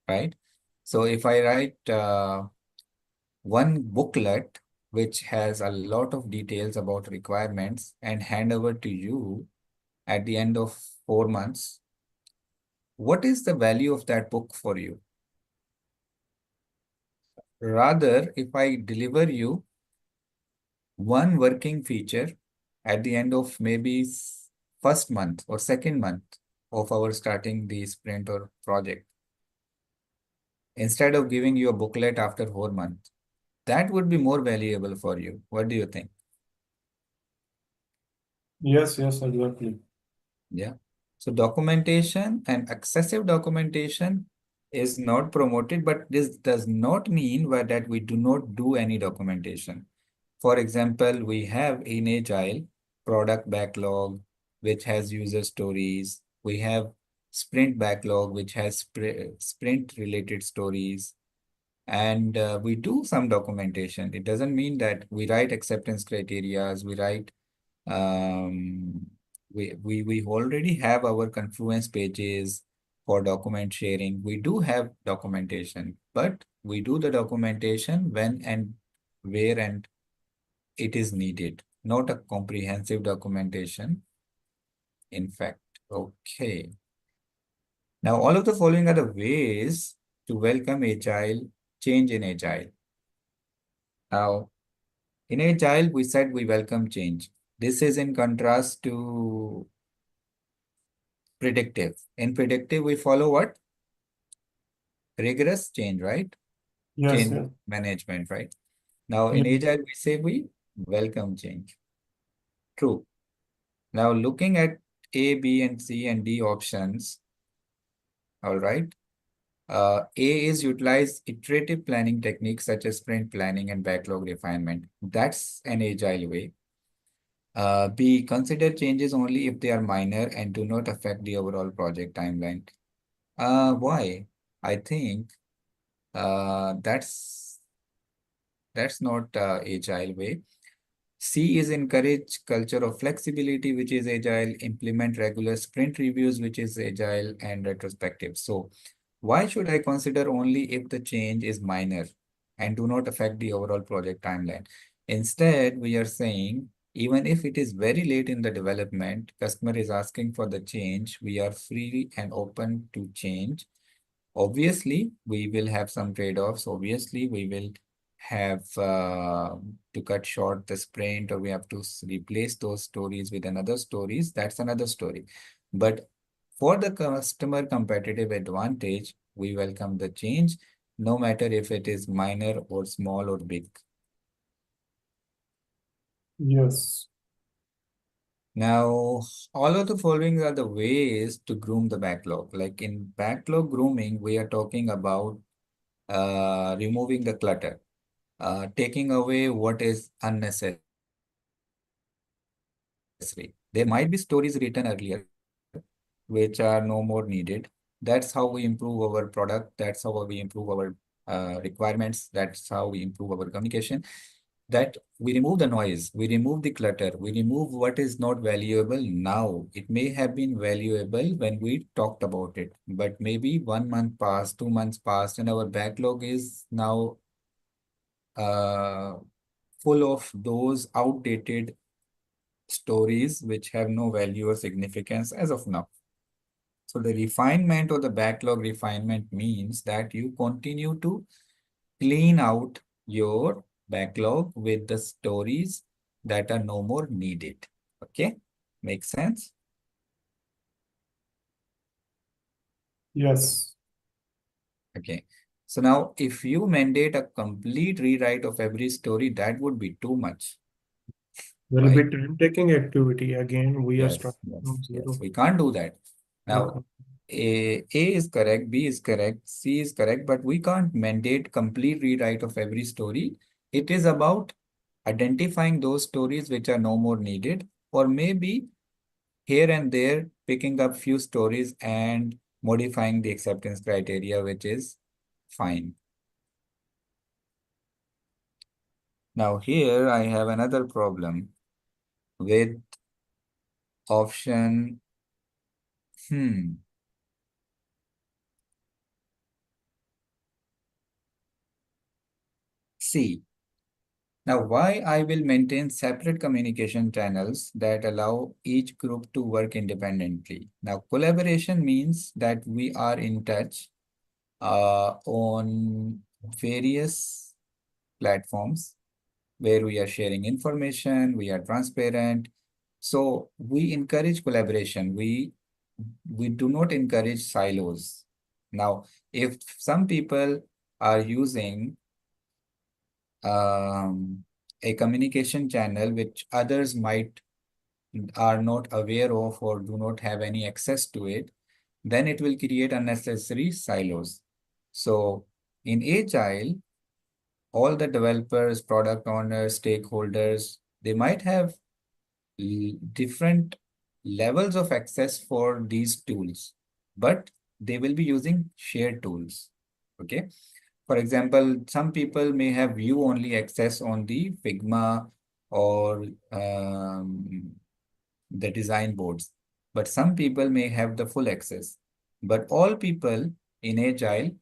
right? So if I write one booklet which has a lot of details about requirements and hand over to you at the end of 4 months, what is the value of that book for you? Rather, if I deliver you one working feature at the end of maybe first month or second month of our starting the sprint or project, instead of giving you a booklet after 4 months, that would be more valuable for you. What do you think? Yes, yes, exactly. Yeah. So documentation and excessive documentation is not promoted, but this does not mean that we do not do any documentation. For example, we have in Agile product backlog, which has user stories. We have sprint backlog, which has sprint related stories. And we do some documentation. It doesn't mean that we write acceptance criterias, we write um, we already have our Confluence pages for document sharing. We do have documentation, but we do the documentation when and where and it is needed, not a comprehensive documentation, in fact. Okay. Now, all of the following are the ways to welcome agile, change in agile. Now, in agile, we said we welcome change. This is in contrast to predictive. In predictive, we follow what? rigorous change, right? Yes, Change yes, management, right? Now in yes, Agile, we say we welcome change. True. Now looking at A, B, and C and D options, all right. A is utilize iterative planning techniques such as sprint planning and backlog refinement. That's an agile way. B, consider changes only if they are minor and do not affect the overall project timeline. Why? I think that's not agile way. C is encourage culture of flexibility, which is agile, implement regular sprint reviews, which is agile, and retrospective. So why should I consider only if the change is minor and do not affect the overall project timeline? Instead, we are saying even if it is very late in the development, customer is asking for the change, we are free and open to change. Obviously, we will have some trade-offs. Obviously, we will have to cut short the sprint, or we have to replace those stories with another stories. That's another story. But for the customer competitive advantage, we welcome the change, no matter if it is minor or small or big. yes. Now, all of the following are the ways to groom the backlog. Like in backlog grooming, we are talking about removing the clutter, taking away what is unnecessary. There might be stories written earlier which are no more needed. That's how we improve our product. That's how we improve our requirements. That's how we improve our communication. That we remove the noise, we remove the clutter, we remove what is not valuable now. It may have been valuable when we talked about it, but maybe 1 month passed, 2 months passed, and our backlog is now uh, full of those outdated stories which have no value or significance as of now. So the refinement or the backlog refinement means that you continue to clean out your backlog with the stories that are no more needed. Okay, makes sense? Yes. Okay. So now if you mandate a complete rewrite of every story, that would be too much, Will be right? time-taking activity. Again, we are Yes, starting yes, from yes. zero. We can't do that. We Now, A is correct, B is correct, C is correct, but we can't mandate complete rewrite of every story. It is about identifying those stories which are no more needed, or maybe here and there picking up few stories and modifying the acceptance criteria, which is fine. Now here I have another problem with option, hmm, C. Now, why I will maintain separate communication channels that allow each group to work independently. Now, collaboration means that we are in touch on various platforms where we are sharing information, we are transparent. So we encourage collaboration. We do not encourage silos. Now, if some people are using um, a communication channel which others might are not aware of or do not have any access to it, then it will create unnecessary silos. So in Agile, all the developers, product owners, stakeholders, they might have different levels of access for these tools, but they will be using shared tools. Okay. For example, some people may have view-only access on the Figma or the design boards, but some people may have the full access. But all people in Agile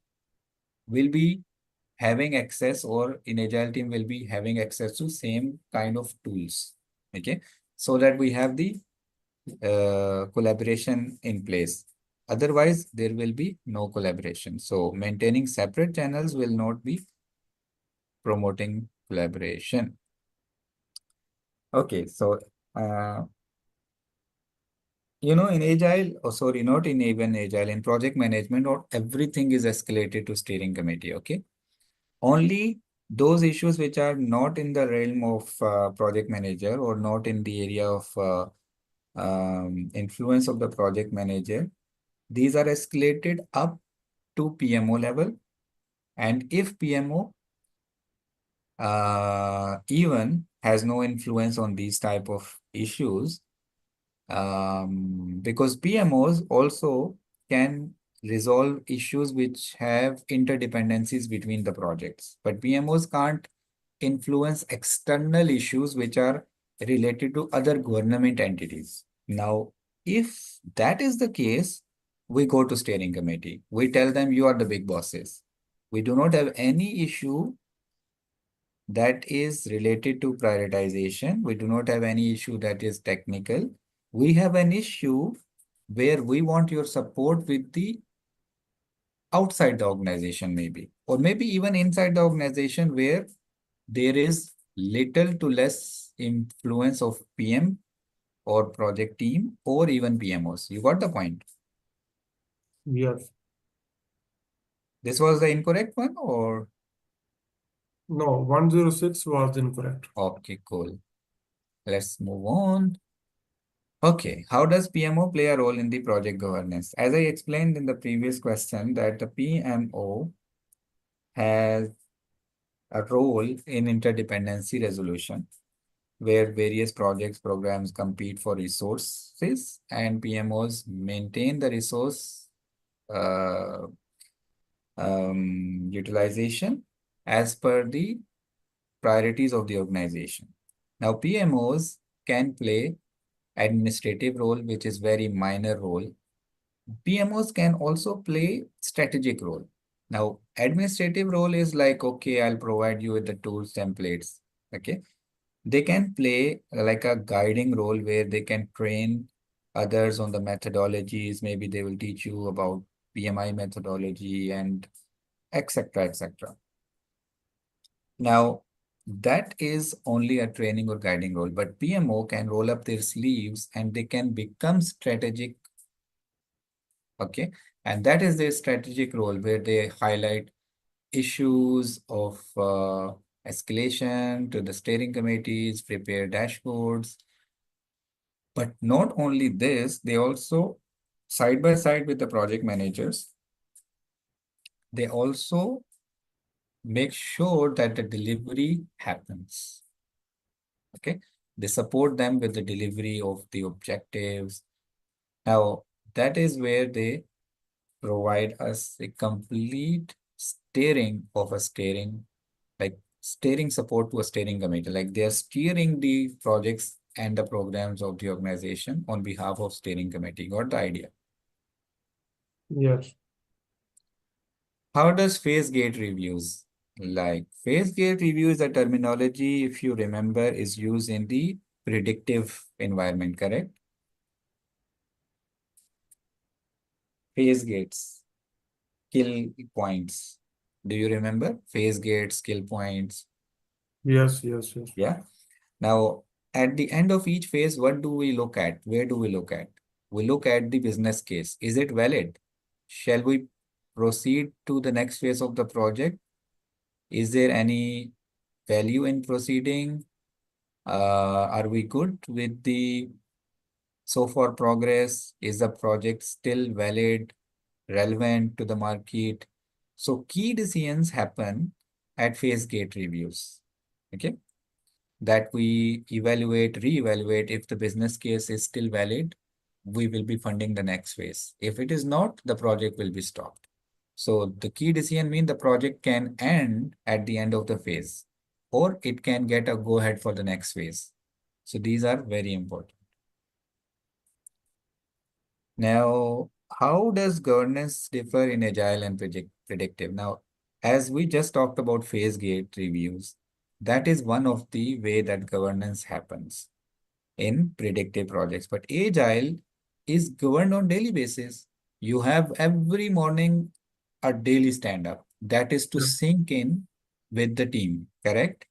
will be having access, or in Agile team will be having access to same kind of tools. Okay, so that we have the collaboration in place. Otherwise, there will be no collaboration. So maintaining separate channels will not be promoting collaboration. Okay, so uh, in agile, or sorry, not in even agile, in project management, or everything is escalated to steering committee. Okay. Only those issues which are not in the realm of project manager or not in the area of influence of the project manager, these are escalated up to PMO level. And if PMO even has no influence on these type of issues, because PMOs also can resolve issues which have interdependencies between the projects, but PMOs can't influence external issues which are related to other government entities. Now, if that is the case, we go to steering committee. We tell them you are the big bosses. We do not have any issue that is related to prioritization. We do not have any issue that is technical. We have an issue where we want your support with the outside the organization, maybe, or maybe even inside the organization where there is little to less influence of PM or project team or even PMOs. You got the point? Yes. This was the incorrect one, or? No, 106 was incorrect. Okay, cool. Let's move on. Okay, how does PMO play a role in the project governance? As I explained in the previous question, that the PMO has a role in interdependency resolution, where various projects, programs compete for resources and PMOs maintain the resource uh, utilization as per the priorities of the organization. Now, PMOs can play administrative role, which is very minor role. PMOs can also play strategic role. Now, administrative role is like, okay, I'll provide you with the tools, templates. Okay. They can play like a guiding role where they can train others on the methodologies. Maybe they will teach you about PMI methodology and etc. etc. Now, that is only a training or guiding role, but PMO can roll up their sleeves and they can become strategic. Okay. And that is their strategic role where they highlight issues of escalation to the steering committees, prepare dashboards. But not only this, they also, side by side with the project managers, they also make sure that the delivery happens. Okay. They support them with the delivery of the objectives. Now, that is where they provide us a complete steering of a steering, like steering support to a steering committee. Like they are steering the projects and the programs of the organization on behalf of steering committee. Got the idea? Yes. How does phase gate reviews? Like phase gate review is a terminology, if you remember, is used in the predictive environment, correct? Phase gates, kill points. Do you remember? Phase gates, kill points. Yes, yes, yes. Yeah. Now, at the end of each phase, what do we look at? Where do we look at? We look at the business case. Is it valid? Shall we proceed to the next phase of the project? Is there any value in proceeding? Are we good with the so far progress? Is the project still valid, relevant to the market? So key decisions happen at phase gate reviews. Okay. That we evaluate, reevaluate if the business case is still valid, we will be funding the next phase. If it is not, the project will be stopped. So the key decision means the project can end at the end of the phase, or it can get a go ahead for the next phase. So these are very important. Now, how does governance differ in agile and predictive? Now, as we just talked about phase gate reviews, that is one of the way that governance happens in predictive projects. But agile is governed on daily basis. You have every morning a daily stand up that is to Yeah. sync in with the team, correct?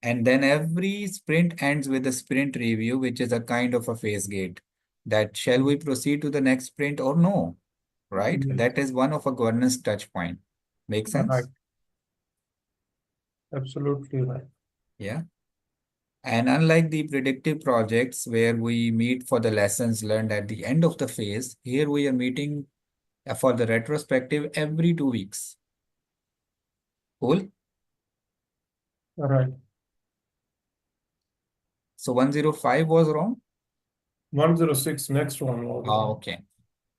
And then every sprint ends with a sprint review, which is a kind of a phase gate. That shall we proceed to the next sprint or no? Right? Yes. That is one of a governance touch point. Make Right. sense? Absolutely right. Yeah. And unlike the predictive projects where we meet for the lessons learned at the end of the phase, here we are meeting for the retrospective every 2 weeks. Cool. Right. So 105 was wrong. 106, next one was wrong. Okay.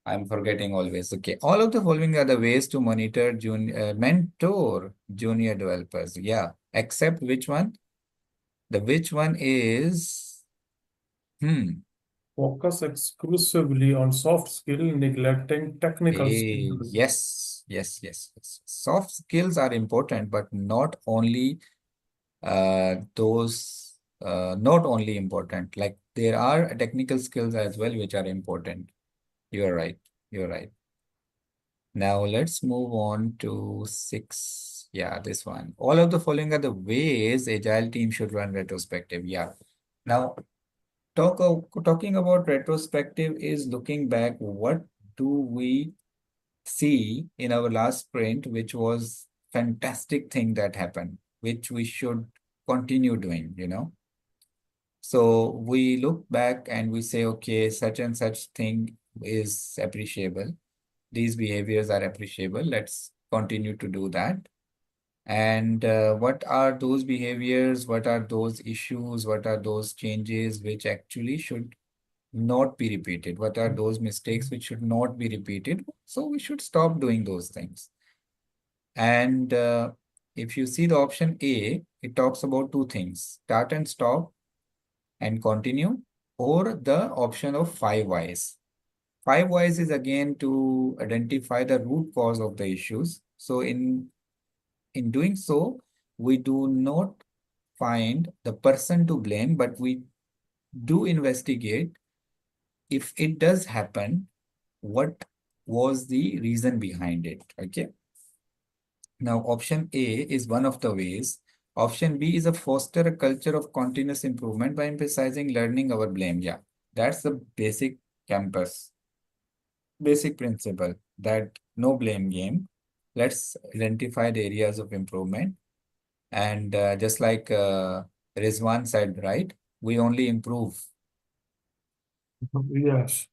I'm forgetting always. Okay. All of the following are the ways to mentor junior developers. Yeah. Except which one? The which one is, hmm. Focus exclusively on soft skill, neglecting technical skill. Yes. Soft skills are important, but not only important. Like there are technical skills as well, which are important. You're right. You're right. Now let's move on to 6. Yeah, this one. All of the following are the ways agile team should run retrospective. Yeah. Now talking about retrospective is looking back. What do we see in our last sprint, which was fantastic thing that happened, which we should continue doing. So we look back and we say, okay, such and such thing is appreciable. These behaviors are appreciable. Let's continue to do that. And what are those behaviors? What are those issues? What are those changes which actually should not be repeated? What are those mistakes which should not be repeated? So we should stop doing those things. And if you see the option A, it talks about two things: start and stop and continue, or the option of 5 whys. 5 whys is again to identify the root cause of the issues. So in doing so, we do not find the person to blame, but we do investigate if it does happen, what was the reason behind it. Okay. Now, option A is one of the ways. Option B is a foster a culture of continuous improvement by emphasizing learning over blame. Yeah, that's the basic principle that no blame game. Let's identify the areas of improvement. And just like Rizwan said, right, we only improve. Yes.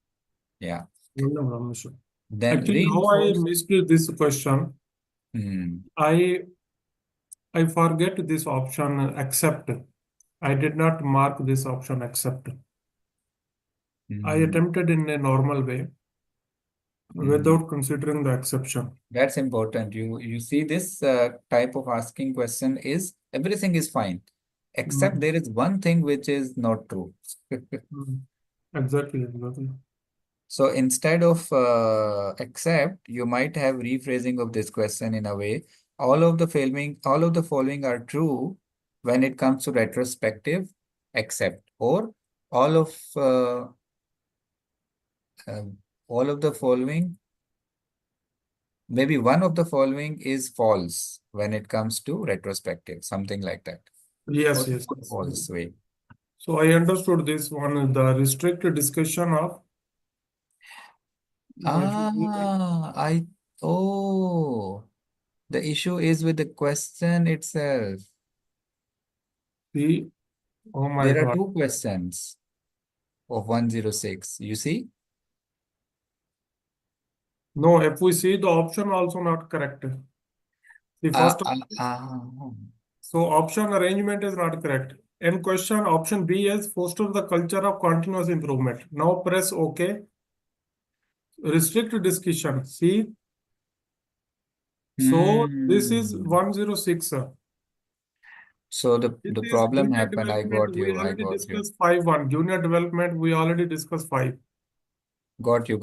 Yeah. No, sure. Then Actually, how I reinforce. missed this question, Hmm. I forget this option accept. I did not mark this option accept. I Hmm. attempted in a normal way Hmm. without considering the exception. That's important. You see this type of asking question is everything is fine, except Mm, there is one thing which is not true. mm. Exactly. So instead of accept, you might have rephrasing of this question in a way. All of the following are true when it comes to retrospective, except, or all of uh, uh, all of the following, maybe one of the following is false when it comes to retrospective, something like that. Yes, Or yes, not yes. false way. So I understood this one, the restricted discussion of if you I, oh, the issue is with the question itself. see, oh my There are God. two questions of 106. You see? No, if we see the option also not correct. The Uh, first, uh, uh, so option arrangement is not correct. In question, option B is foster the culture of continuous improvement. Now press OK. Restrict discussion. See, so this is hmm. 106. So This the is problem junior happened. I development. got We you. I already got you. discussed 5-1. Junior development, we already discussed 5. Got you.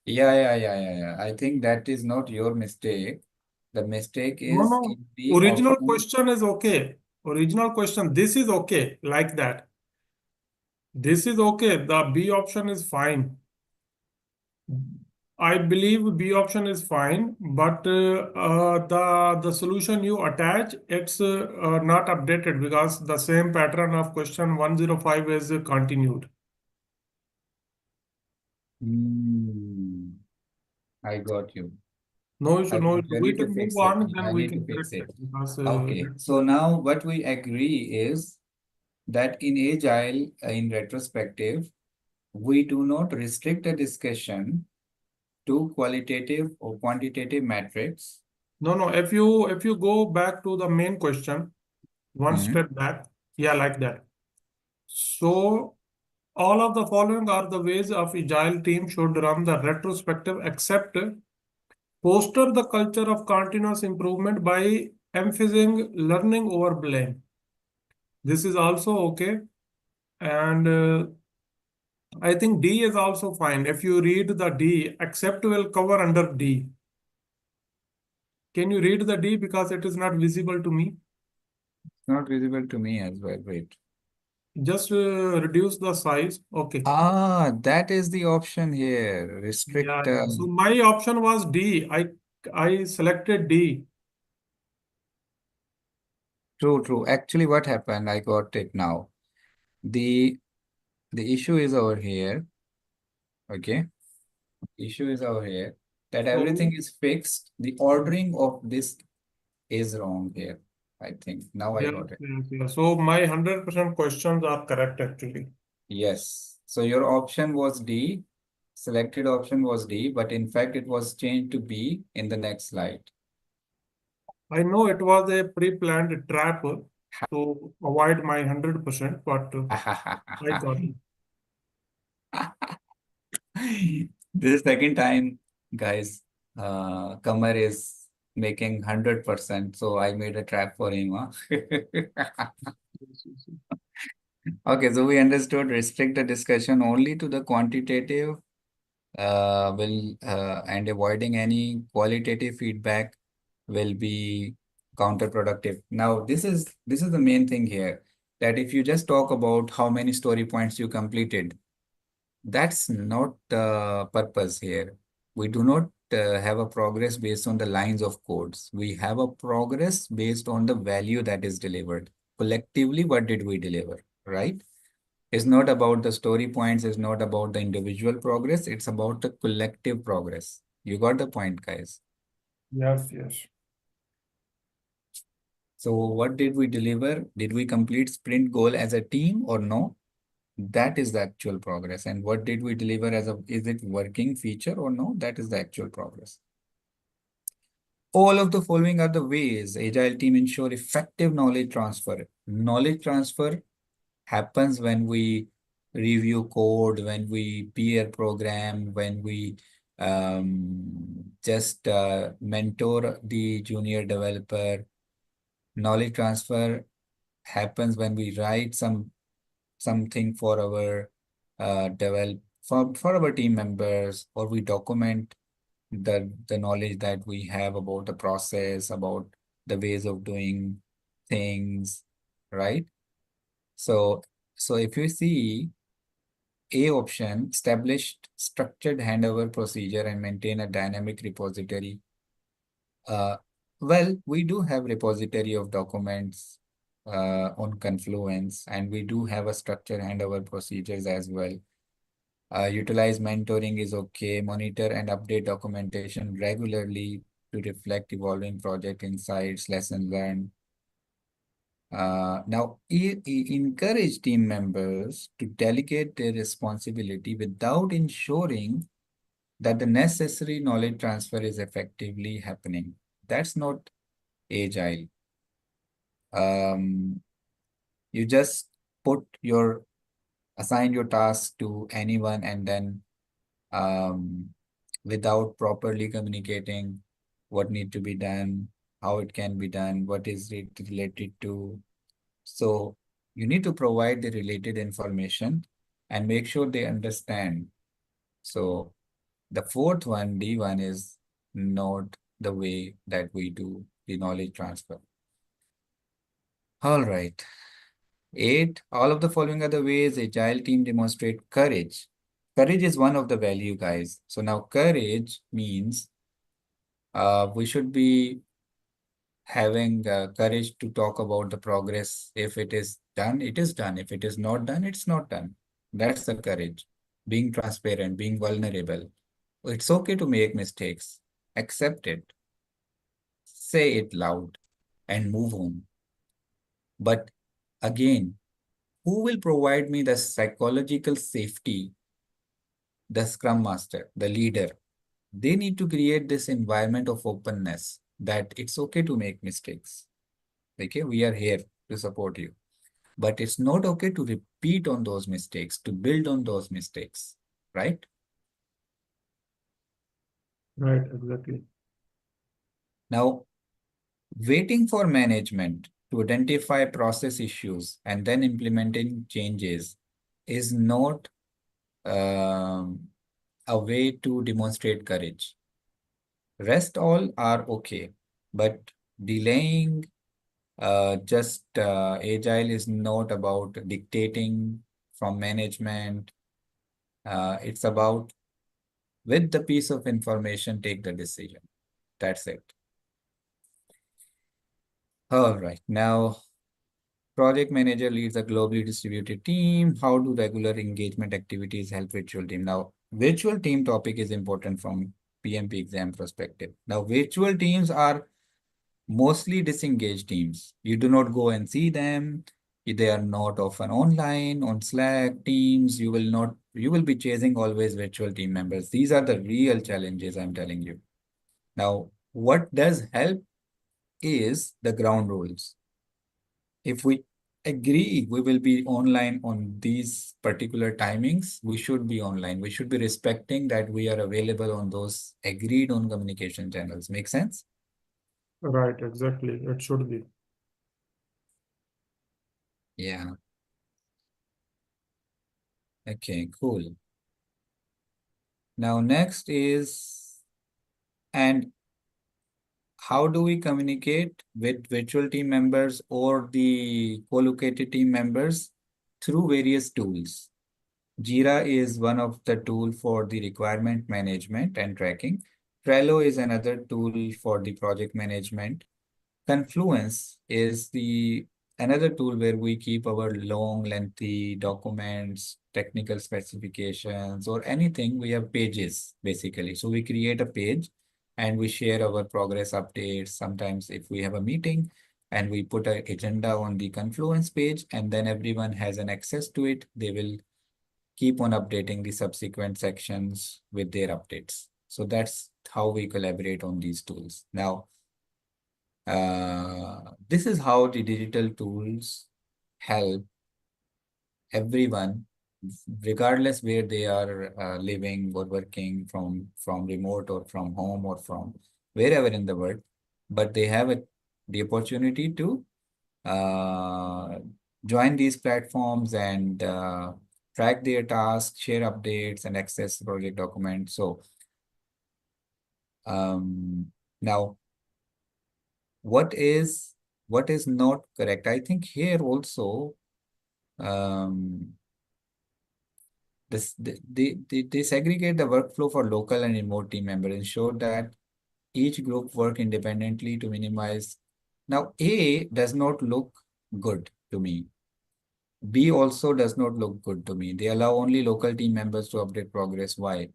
Yeah. I think that is not your mistake. The mistake No, is no. in the Original option. question is okay. Original question. This is okay. Like that. This is okay. The B option is fine. I believe B option is fine, but the solution you attach, it's not updated because the same pattern of question 105 is continued. Hmm, I got you. No issue, no issue. You We need to can move fix it. on, then I we need to can fix correct it it. because Okay. So now what we agree is that in Agile, in retrospective, we do not restrict the discussion to qualitative or quantitative metrics. no. If you go back to the main question, one Hmm. step back, yeah, like that. So all of the following are the ways of agile team should run the retrospective, except foster the culture of continuous improvement by emphasizing learning over blame. This is also okay. And I think D is also fine. If you read the D, except will cover under D. Can you read the D because it is not visible to me? It's not visible to me as well. Wait. Just reduce the size. Okay. Ah, that is the option here. Yeah, Restrict. yeah. So my option was D. I selected D. True, true. Actually, what happened? I got it now. The the issue is over here. Okay. Issue is over here that So everything is fixed. The ordering of this is wrong here. I think now I yes, got it. yes, yes. So my 100% questions are correct actually. Yes. So your option was D. Selected option was D, but in fact it was changed to B in the next slide. I know it was a pre-planned trap to avoid my 100%, but I got it. This is second time, guys. Kamar is making 100%, so I made a trap for him. Huh? Yes, yes, yes. Okay, so we understood restrict the discussion only to the quantitative will and avoiding any qualitative feedback will be counterproductive. Now, this is the main thing here that if you just talk about how many story points you completed, that's not the purpose here. We do not have a progress based on the lines of codes. We have a progress based on the value that is delivered. Collectively, what did we deliver, right? It's not about the story points, it's not about the individual progress, it's about the collective progress. You got the point, guys. Yes, yes. So what did we deliver? Did we complete sprint goal as a team or no? That is the actual progress. And what did we deliver as a, is it working feature or no? That is the actual progress. All of the following are the ways Agile team ensure effective knowledge transfer. Knowledge transfer happens when we review code, when we peer program, when we just mentor the junior developer. Knowledge transfer happens when we write something for our for our team members, or we document the knowledge that we have about the process, about the ways of doing things, right? So so if you see A option, established structured handover procedure and maintain a dynamic repository. Uh, well, we do have repository of documents on Confluence, and we do have a structured handover procedures as well. Utilize mentoring is okay. Monitor and update documentation regularly to reflect evolving project insights, lessons learned. Now, encourage team members to delegate their responsibility without ensuring that the necessary knowledge transfer is effectively happening. That's not agile. Um, you just put your assign your task to anyone and then without properly communicating what need to be done, how it can be done, what is it related to. So you need to provide the related information and make sure they understand. So the fourth one, D1, is not the way that we do the knowledge transfer. All right. Eight, all of the following are the ways agile team demonstrate courage. Courage is one of the value, guys. So now courage means we should be having courage to talk about the progress. If it is done, it is done. If it is not done, it's not done. That's the courage. Being transparent, being vulnerable. It's okay to make mistakes. Accept it. Say it loud and move on. But again, who will provide me the psychological safety? The scrum master, the leader. They need to create this environment of openness that it's okay to make mistakes. Okay, we are here to support you. But it's not okay to repeat on those mistakes, to build on those mistakes, right? Right, exactly. Now, waiting for management to identify process issues and then implementing changes is not um, a way to demonstrate courage. Rest all are okay, but delaying just agile is not about dictating from management. It's about with the piece of information, take the decision. That's it. All right. Now, project manager leads a globally distributed team. How do regular engagement activities help virtual team? Now, virtual team topic is important from PMP exam perspective. Now, virtual teams are mostly disengaged teams. You do not go and see them. They are not often online, on Slack, Teams. You will be chasing always virtual team members. These are the real challenges I'm telling you. Now, what does help is the ground rules. If we agree we will be online on these particular timings, we should be online. We should be respecting that we are available on those agreed on communication channels. Make sense? Right, exactly. It should be. Yeah. Okay, cool. Now, next is, and how do we communicate with virtual team members or the co-located team members through various tools? Jira is one of the tool for the requirement management and tracking. Trello is another tool for the project management. Confluence is the another tool where we keep our long, lengthy documents, technical specifications, or anything. We have pages basically. So we create a page and we share our progress updates. Sometimes if we have a meeting and we put an agenda on the Confluence page and then everyone has an access to it, they will keep on updating the subsequent sections with their updates. So that's how we collaborate on these tools. Now, this is how the digital tools help everyone, regardless where they are living or working from remote or from home or from wherever in the world, but they have the opportunity to uh, join these platforms and track their tasks, share updates, and access project documents. So now, what is what is not correct? I think here also um, they segregate the workflow for local and remote team members, ensure that each group work independently to minimize. Now, A does not look good to me. B also does not look good to me. They allow only local team members to update progress. Why?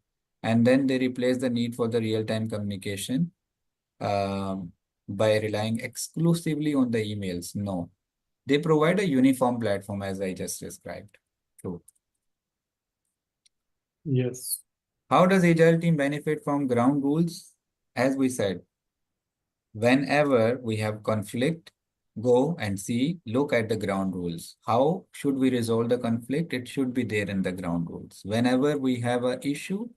And then they replace the need for the real-time communication um, by relying exclusively on the emails. No, they provide a uniform platform as I just described. True. Yes. How does Agile team benefit from ground rules? As we said, whenever we have conflict, go and see, look at the ground rules. How should we resolve the conflict? It should be there in the ground rules. Whenever we have an issue,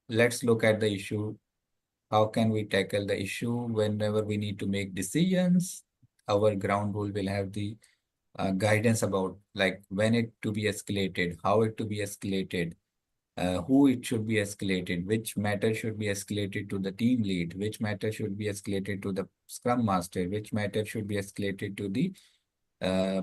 let's look at the issue. How can we tackle the issue? Whenever we need to make decisions, our ground rule will have the guidance about like when it to be escalated, how it to be escalated, who it should be escalated, which matter should be escalated to the team lead, which matter should be escalated to the scrum master, which matter should be escalated to the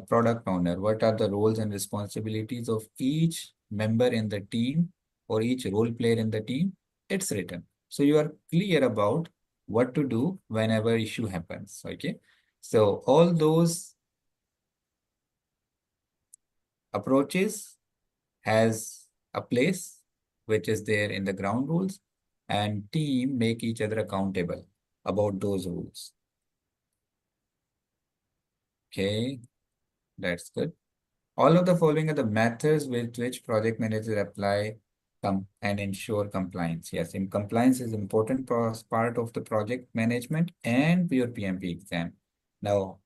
product owner. What are the roles and responsibilities of each member in the team for each role player in the team, it's written. So you are clear about what to do whenever issue happens. Okay. So all those approaches has a place which is there in the ground rules, and team make each other accountable about those rules. Okay, that's good. All of the following are the methods with which project managers apply and ensure compliance. Yes, in compliance is important part of the project management and your PMP exam. Now,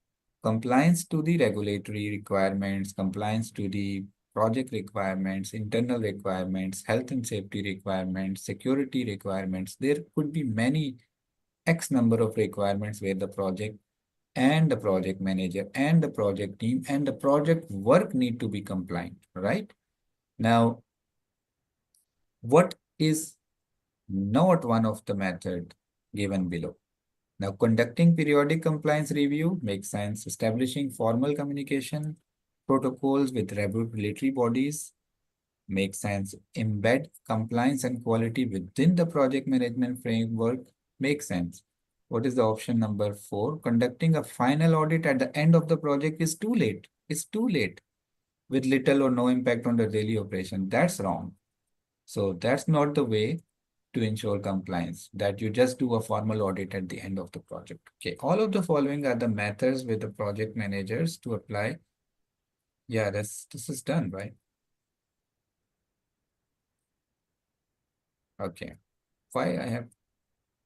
compliance to the regulatory requirements, compliance to the project requirements, internal requirements, health and safety requirements, security requirements. There could be many X number of requirements where the project and the project manager and the project team and the project work need to be compliant, right? Now, what is not one of the method given below? Now, conducting periodic compliance review makes sense. Establishing formal communication protocols with regulatory bodies makes sense. Embed compliance and quality within the project management framework makes sense. What is the option number 4? Conducting a final audit at the end of the project is too late. It's too late with little or no impact on the daily operation. That's wrong. So that's not the way to ensure compliance, that you just do a formal audit at the end of the project. Okay, all of the following are the methods with the project managers to apply. Yeah, this is done, right? Okay. Why I have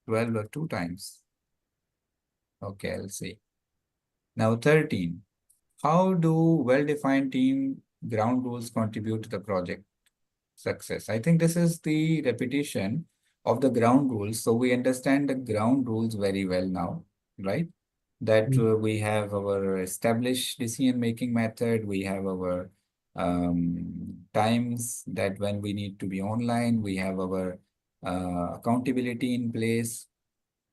12 or 2 times? Okay, I'll see. Now 13. How do well-defined team ground rules contribute to the project success? I think this is the repetition of the ground rules. So we understand the ground rules very well now, right? That we have our established decision-making method. We have our times that when we need to be online. We have our accountability in place.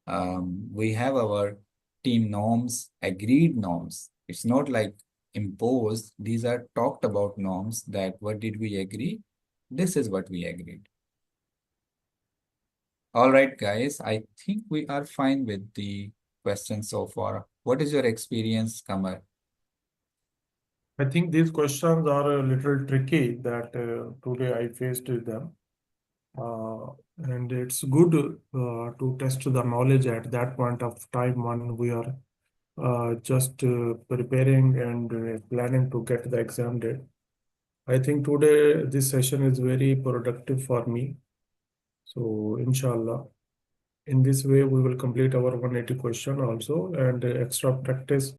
We have our team norms, agreed norms. It's not like imposed. These are talked about norms that what did we agree? This is what we agreed. All right, guys, I think we are fine with the questions so far. What is your experience, Kamar? I think these questions are a little tricky that today I faced with them. And it's good to test the knowledge at that point of time when we are just preparing and planning to get the exam date. I think today this session is very productive for me. So, inshallah, in this way, we will complete our 180 question also, and extra practice